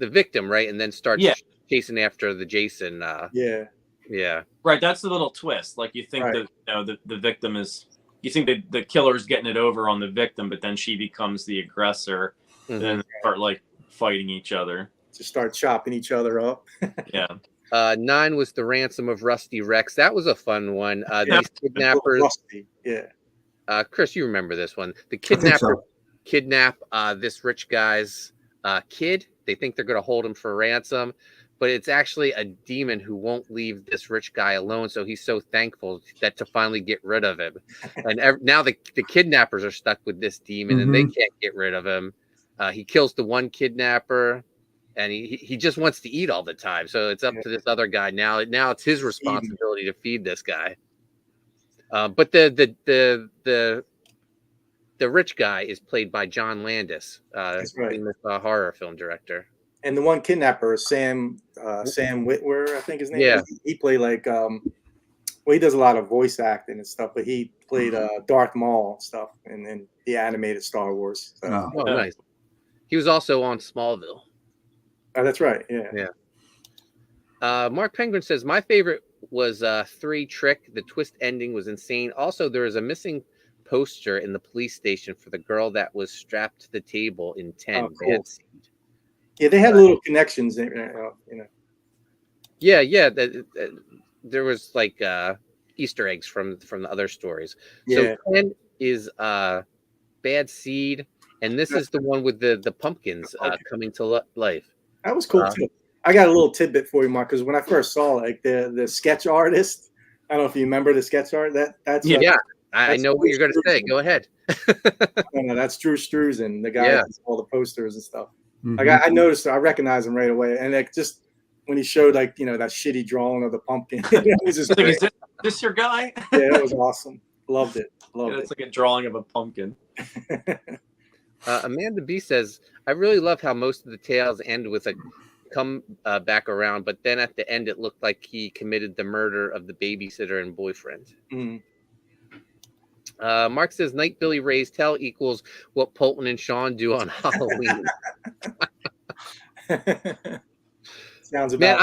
victim, right, and then starts chasing after the Jason. Yeah. Right, that's the little twist. Like you think that the victim is. You think that the killer's getting it over on the victim, but then she becomes the aggressor, and then they start like fighting each other. To start chopping each other up. Yeah. 9 was the ransom of Rusty Rex. That was a fun one. These kidnappers. Rusty. Yeah. Chris, you remember this one? The kidnapper kidnap this rich guy's kid. They think they're going to hold him for ransom, but it's actually a demon who won't leave this rich guy alone. So he's so thankful that to finally get rid of him. And now the kidnappers are stuck with this demon, and they can't get rid of him. He kills the one kidnapper. And he just wants to eat all the time. So it's up to this other guy now. Now it's his responsibility to feed this guy. But the rich guy is played by John Landis, famous horror film director. And the one kidnapper is Sam Witwer, I think his name is. He played like he does a lot of voice acting and stuff, but he played Darth Maul and stuff in the animated Star Wars. So. Oh, nice. He was also on Smallville. Oh, that's right. Yeah. Mark Penguin says, my favorite was 3 Trick. The twist ending was insane. Also, there is a missing poster in the police station for the girl that was strapped to the table in 10. Oh, cool. Yeah, they had little connections. Yeah. There was like Easter eggs from the other stories. Yeah. So 10 is Bad Seed, and this is the one with the pumpkins coming to life. That was cool too. I got a little tidbit for you, Mark, because when I first saw like the sketch artist, I don't know if you remember the sketch art. That's I know what you're going to say. Go ahead. No, that's Drew Struzan, the guy that does all the posters and stuff. Like I noticed, I recognized him right away, and like just when he showed like that shitty drawing of the pumpkin, it was just is this your guy? Yeah, it was awesome. Loved it. It's like a drawing of a pumpkin. Amanda B says, I really love how most of the tales end with a come back around, but then at the end it looked like he committed the murder of the babysitter and boyfriend. Mark says Night Billy Ray's Tell equals what Poulton and Sean do on Halloween. Sounds about. Man,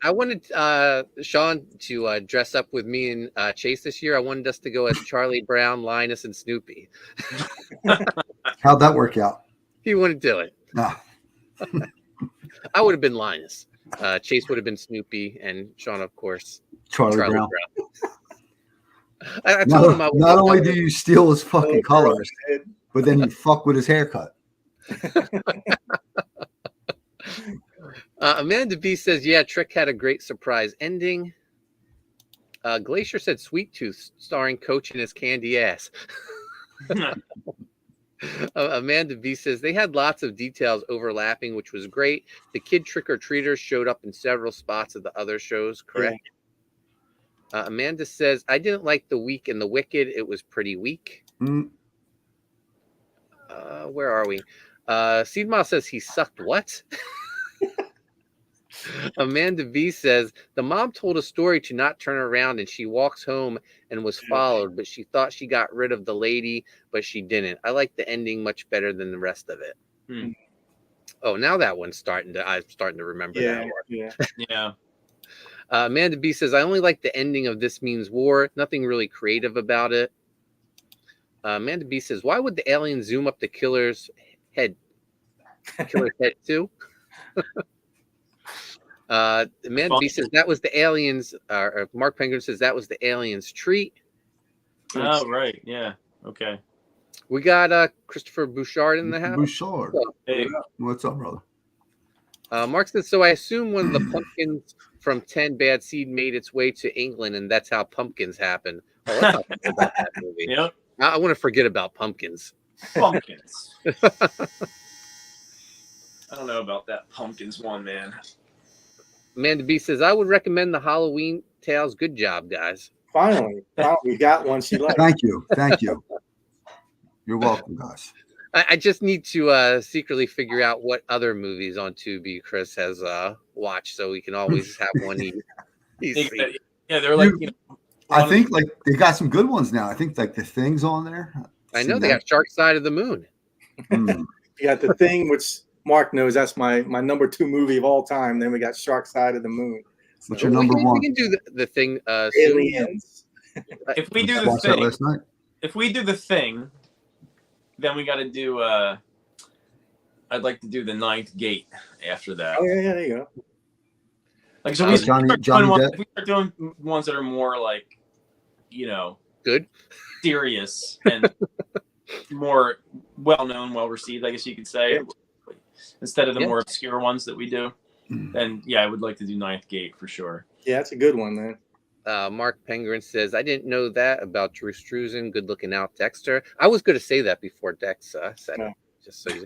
I wanted Sean to dress up with me and Chase this year. I wanted us to go as Charlie Brown, Linus, and Snoopy. How'd that work out? He wouldn't do it. No. I would have been Linus. Chase would have been Snoopy, and Sean, of course, Charlie Brown. I told him not only do you steal his fucking colors, but then you fuck with his haircut. Amanda B says, yeah, Trick had a great surprise ending. Glacier said Sweet Tooth starring Coach in his candy ass. Amanda B says they had lots of details overlapping, which was great. The kid trick-or-treaters showed up in several spots of the other shows, correct? Yeah. Amanda says, I didn't like The Weak and the Wicked. It was pretty weak. Where are we? Seedmile says he sucked what? Amanda V says the mom told a story to not turn around and she walks home and was followed, but she thought she got rid of the lady, but she didn't. I like the ending much better than the rest of it. Oh, now that one's I'm starting to remember that one. Yeah. Amanda B says I only like the ending of This Means War. Nothing really creative about it. Amanda B says, why would the alien zoom up the killer's head? Killer's head too? Amanda B says that was the aliens. Mark Penguin says that was the aliens' treat. Oh, right. Yeah. Okay. We got Christopher Bouchard in the house. Bouchard. Hey. What's up, brother? Mark says, so I assume one of the pumpkins from 10 Bad Seed made its way to England, and that's how pumpkins happen. Oh, let's not forget about that movie. Yep. I want to forget about pumpkins. Pumpkins. I don't know about that pumpkins one, man. Amanda B says, I would recommend the Halloween Tales. Good job, guys. Finally, we got one she liked. Thank you. You're welcome, guys. I just need to secretly figure out what other movies on Tubi Chris has watched, so we can always have one. Yeah, they're like. I think like they got some good ones now. I think like The Thing's on there. I know they got Shark Side of the Moon. You got The Thing, which Mark knows that's my number 2 movie of all time. Then we got Shark Side of the Moon. What's your number one? We can do the Thing. Aliens. If we do the thing, if we do the thing, then we got to do. I'd like to do the Ninth Gate after that. Oh yeah, there you go. Like so, we start doing ones that are more like, good, serious, and more well-known, well-received, I guess you could say, instead of the more obscure ones that we do. And I would like to do Ninth Gate for sure. Yeah, that's a good one, man. Mark Penguin says, I didn't know that about Drew Struzan. Good looking out, Dexter. I was going to say that before Dex said it. Just so you.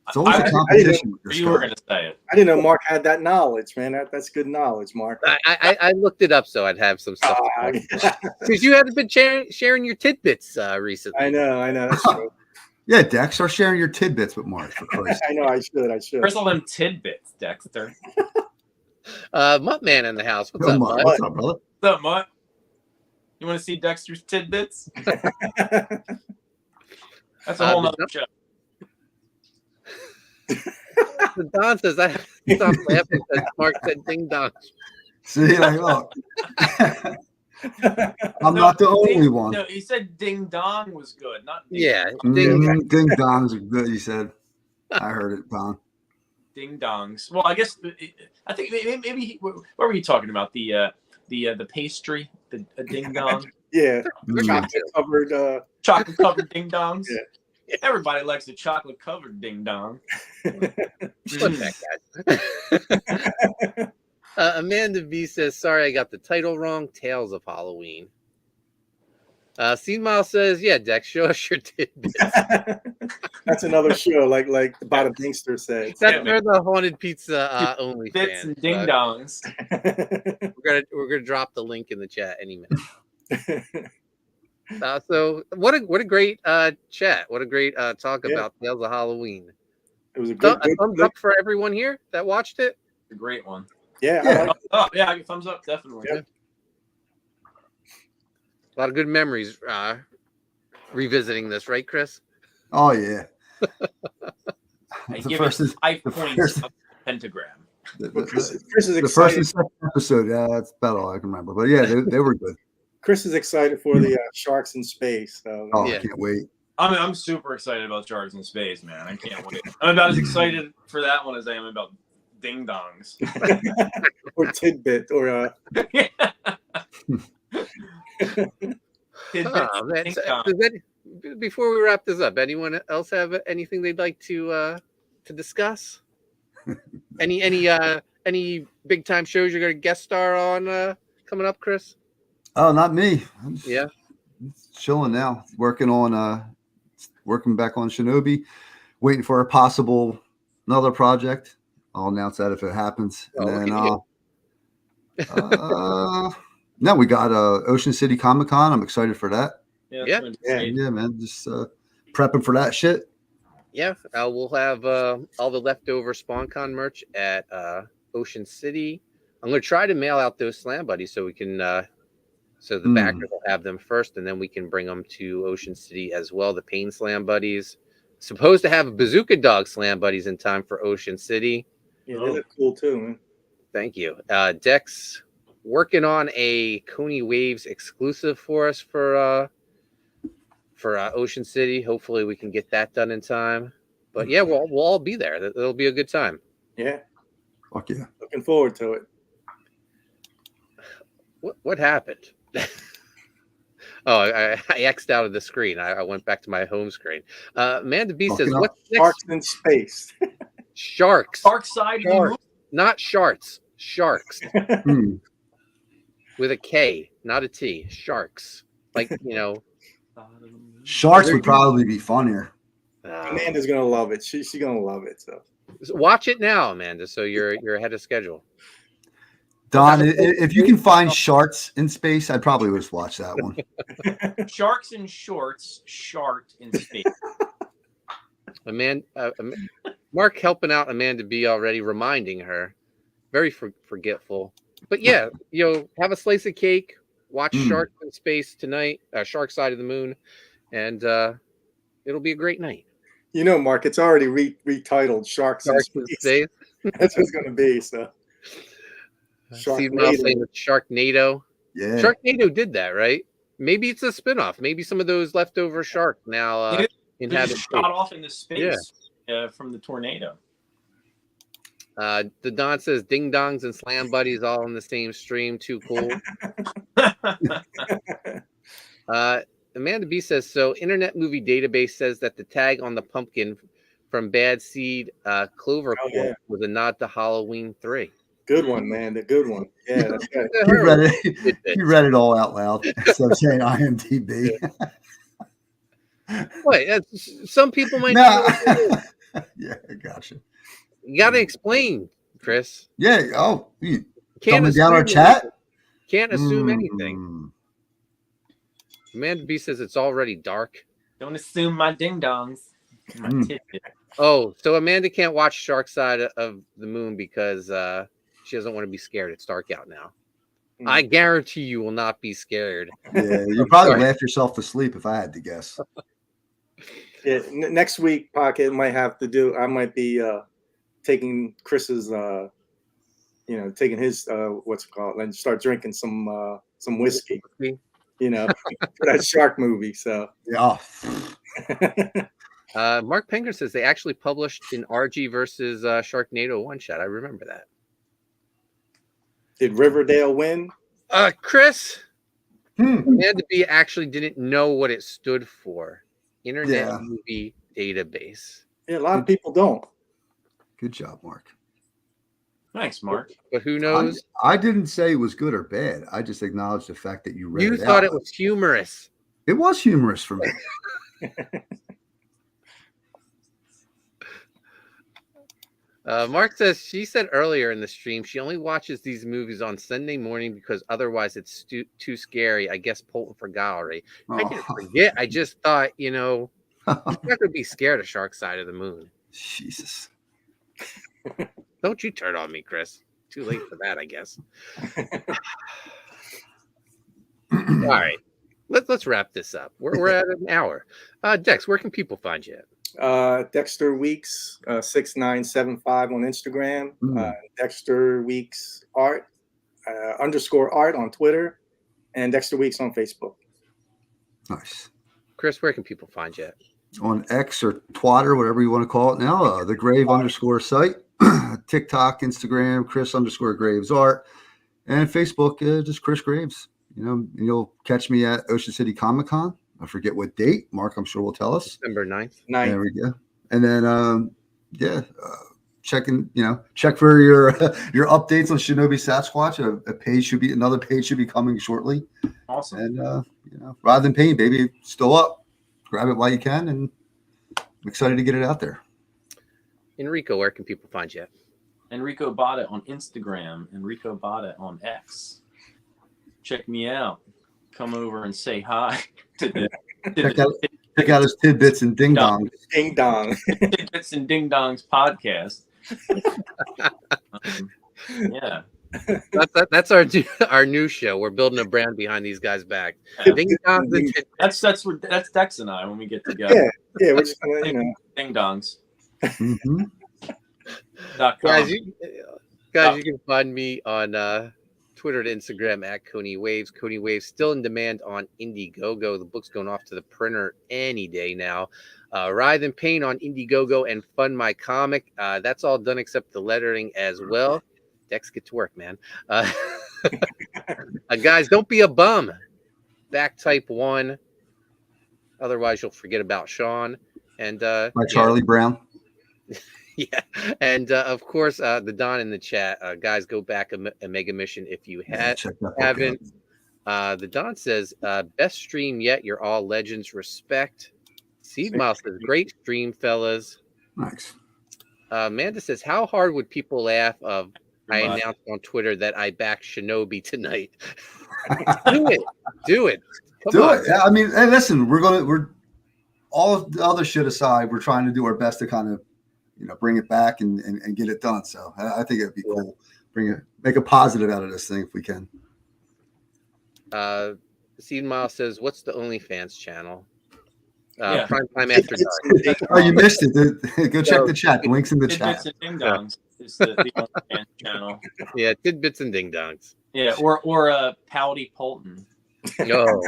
It's always a competition. You were going to say it. I didn't know Mark had that knowledge, man. That's good knowledge, Mark. I looked it up so I'd have some stuff. Because you haven't been sharing your tidbits recently. I know. That's true. Yeah, Dex, start sharing your tidbits with Mark, for Christ. I know, I should. Where's all them tidbits, Dexter? Mutt Man in the house. What's up, Mutt? What's up, brother? What's up, Mutt? You want to see Dexter's tidbits? That's a whole nother show. Don says, I stop laughing because Mark said ding dong. See, like, look. I'm not the only one. No, he said ding dong was good, not ding. Yeah, ding dongs are good. He said, I heard it, Don. Ding dongs. Well, I think maybe what were you talking about? The pastry, the ding dong. Yeah, chocolate covered ding dongs. Yeah. Everybody likes a chocolate covered ding dong. Amanda V says, sorry, I got the title wrong. Tales of Halloween. Seedmile says, yeah, Dex, show us your tidbits. That's another show, like the Bada Bingster said. They're the Haunted Pizza only bits fans, and ding dongs. We're gonna drop the link in the chat any minute. So what a great chat. What a great talk about Tales of Halloween. It was a good thumbs up for everyone here that watched it. A great one. Yeah. I give thumbs up, definitely. Yeah. A lot of good memories revisiting this, right, Chris? Oh yeah. I give it 5 points of pentagram. Chris is excited. The first and second episode, that's about all I can remember. But yeah, they were good. Chris is excited for the Sharks in Space. So I can't wait. I'm super excited about Sharks in Space, man. I can't wait. I'm about as excited for that one as I am about ding dongs. Or tidbit or before we wrap this up, anyone else have anything they'd like to discuss? Any big time shows you're going to guest star on coming up, Chris? Oh, not me. I'm chilling now. Working on working back on Shinobi, waiting for a possible another project. I'll announce that if it happens. And then now we got Ocean City Comic Con. I'm excited for that. Yeah, man. Just prepping for that shit. Yeah, we'll have all the leftover SpawnCon merch at Ocean City. I'm going to try to mail out those Slam Buddies so we can, so the backers will have them first, and then we can bring them to Ocean City as well. The Payne Slam Buddies. Supposed to have Bazooka Dog Slam Buddies in time for Ocean City. Yeah, they look cool too, man. Thank you. Dex working on a Koni Waves exclusive for us for Ocean City. Hopefully we can get that done in time. But yeah, we'll all be there. It'll be a good time. Yeah. Fuck yeah. Looking forward to it. What happened? Oh, I X'd out of the screen. I went back to my home screen. Amanda B says, "What's next?" Sharks in space. Sharks. Dark side. Not sharks. Sharks. With a K, not a T. Sharks. Like, Sharks would probably be funnier. Amanda's gonna love it. She's gonna love it. So watch it now, Amanda. So you're ahead of schedule. Don, if you can find sharks in space, I'd probably just watch that one. Sharks in shorts, shark in space. Mark helping out Amanda B already, reminding her. Very forgetful. But yeah, have a slice of cake, watch Sharks in Space tonight, Shark Side of the Moon, and it'll be a great night. Mark, it's already retitled Sharks in Space. That's what it's going to be. So, Steve Miles saying Sharknado. Yeah, Sharknado did that, right? Maybe it's a spinoff. Maybe some of those leftover sharks now inhabit shot off into space from the tornado. The Don says ding dongs and slam buddies all in the same stream. Too cool. Amanda B says, so Internet Movie Database says that the tag on the pumpkin from Bad Seed Clover was a nod to Halloween 3. Good one, man. The good one. Yeah, that's right. You read it all out loud instead of saying IMDb. Wait, some people might. Yeah, I gotcha. You got to explain, Chris. Yeah. Oh, you can't coming down our chat? Can't assume anything. Amanda B says it's already dark. Don't assume my ding dongs. Oh, so Amanda can't watch Shark Side of the Moon because she doesn't want to be scared. It's dark out now. I guarantee you will not be scared. Yeah, you probably laugh yourself to sleep if I had to guess. Yeah, next week, Pocket might have to do. I might be taking Chris's, taking his what's it called, and start drinking some whiskey. For that shark movie. So yeah. Mark Penger says they actually published an RG versus Sharknado one shot. I remember that. Did Riverdale win? Chris, Amanda B actually didn't know what it stood for. Internet Movie Database. Yeah, a lot of people don't. Good job, Mark. Thanks, Mark. But who knows? I didn't say it was good or bad. I just acknowledged the fact that you read it. You thought it was humorous. It was humorous for me. Mark says she said earlier in the stream she only watches these movies on Sunday morning because otherwise it's too scary. I guess Poulton forgot already. I didn't forget. I just thought, you're not going to be scared of Shark Side of the Moon. Jesus. Don't you turn on me, Chris. Too late for that, I guess. All right. Let's wrap this up. We're at an hour. Dex, where can people find you at? Dexter Weeks 6975 on Instagram. Dexter Weeks Art _art on Twitter, and Dexter Weeks on Facebook. Nice. Chris, where can people find you at? On X or Twitter, whatever you want to call it now. The Grave _site. TikTok, Instagram, Chris _Graves Art, and Facebook, just Chris Graves. You'll catch me at Ocean City Comic Con. I forget what date. Mark, I'm sure will tell us. December 9th. There we go. And then, check for your updates on Shinobi Sasquatch. Another page should be coming shortly. Awesome. And Writhe Payne, baby, still up. Grab it while you can, and excited to get it out there. Enrico, where can people find you? Enrico Botta on Instagram, Enrico Botta on X. Check me out. Come over and say hi to the Check out his tidbits and ding dongs. Ding dong. Tidbits and Ding Dongs podcast. Yeah. That's our new show. We're building a brand behind these guys' back. Ding dongs and That's Dex and I when we get together. Yeah, we're just gonna, Ding Dongs. Mm-hmm. Guys, you can find me on Twitter and Instagram at Koni Waves. Koni Waves still in demand on Indiegogo. The book's going off to the printer any day now. Writhe Payne on Indiegogo and Fund My Comic. That's all done except the lettering as well. Dex, get to work, man. Guys, don't be a bum. Back type 1. Otherwise, you'll forget about Sean. And Charlie Brown. Yeah, and of course, the Don in the chat, guys, go back a Mega Mission if you haven't. The Don says, best stream yet. You're all legends. Respect. Seed Mouse says, great stream, fellas. Nice. Amanda says, how hard would people laugh of I announced on Twitter that I back Shinobi tonight? Do it. Come on. Yeah, I mean, hey, listen, we're all of the other shit aside, we're trying to do our best to kind of, bring it back and get it done. So I think it'd be cool. Make a positive out of this thing if we can. Seed Miles says, what's the OnlyFans channel? Prime Time After Dark. Oh, you missed it. Go check the chat. The link's in the chat. Tidbits and Ding Dongs is the OnlyFans channel. Yeah, Tidbits and Ding Dongs. Yeah, or Pouty Poulton. No.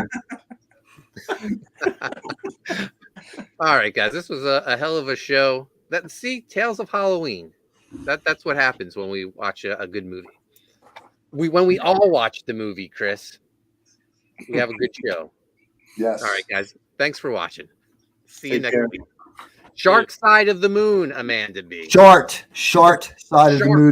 All right, guys, this was a hell of a show. Tales of Halloween. That's what happens when we watch a good movie. When we all watch the movie, Chris, we have a good show. Yes. All right, guys. Thanks for watching. See you next care. week. Shark Side of the Moon, Amanda B. Short side of the moon.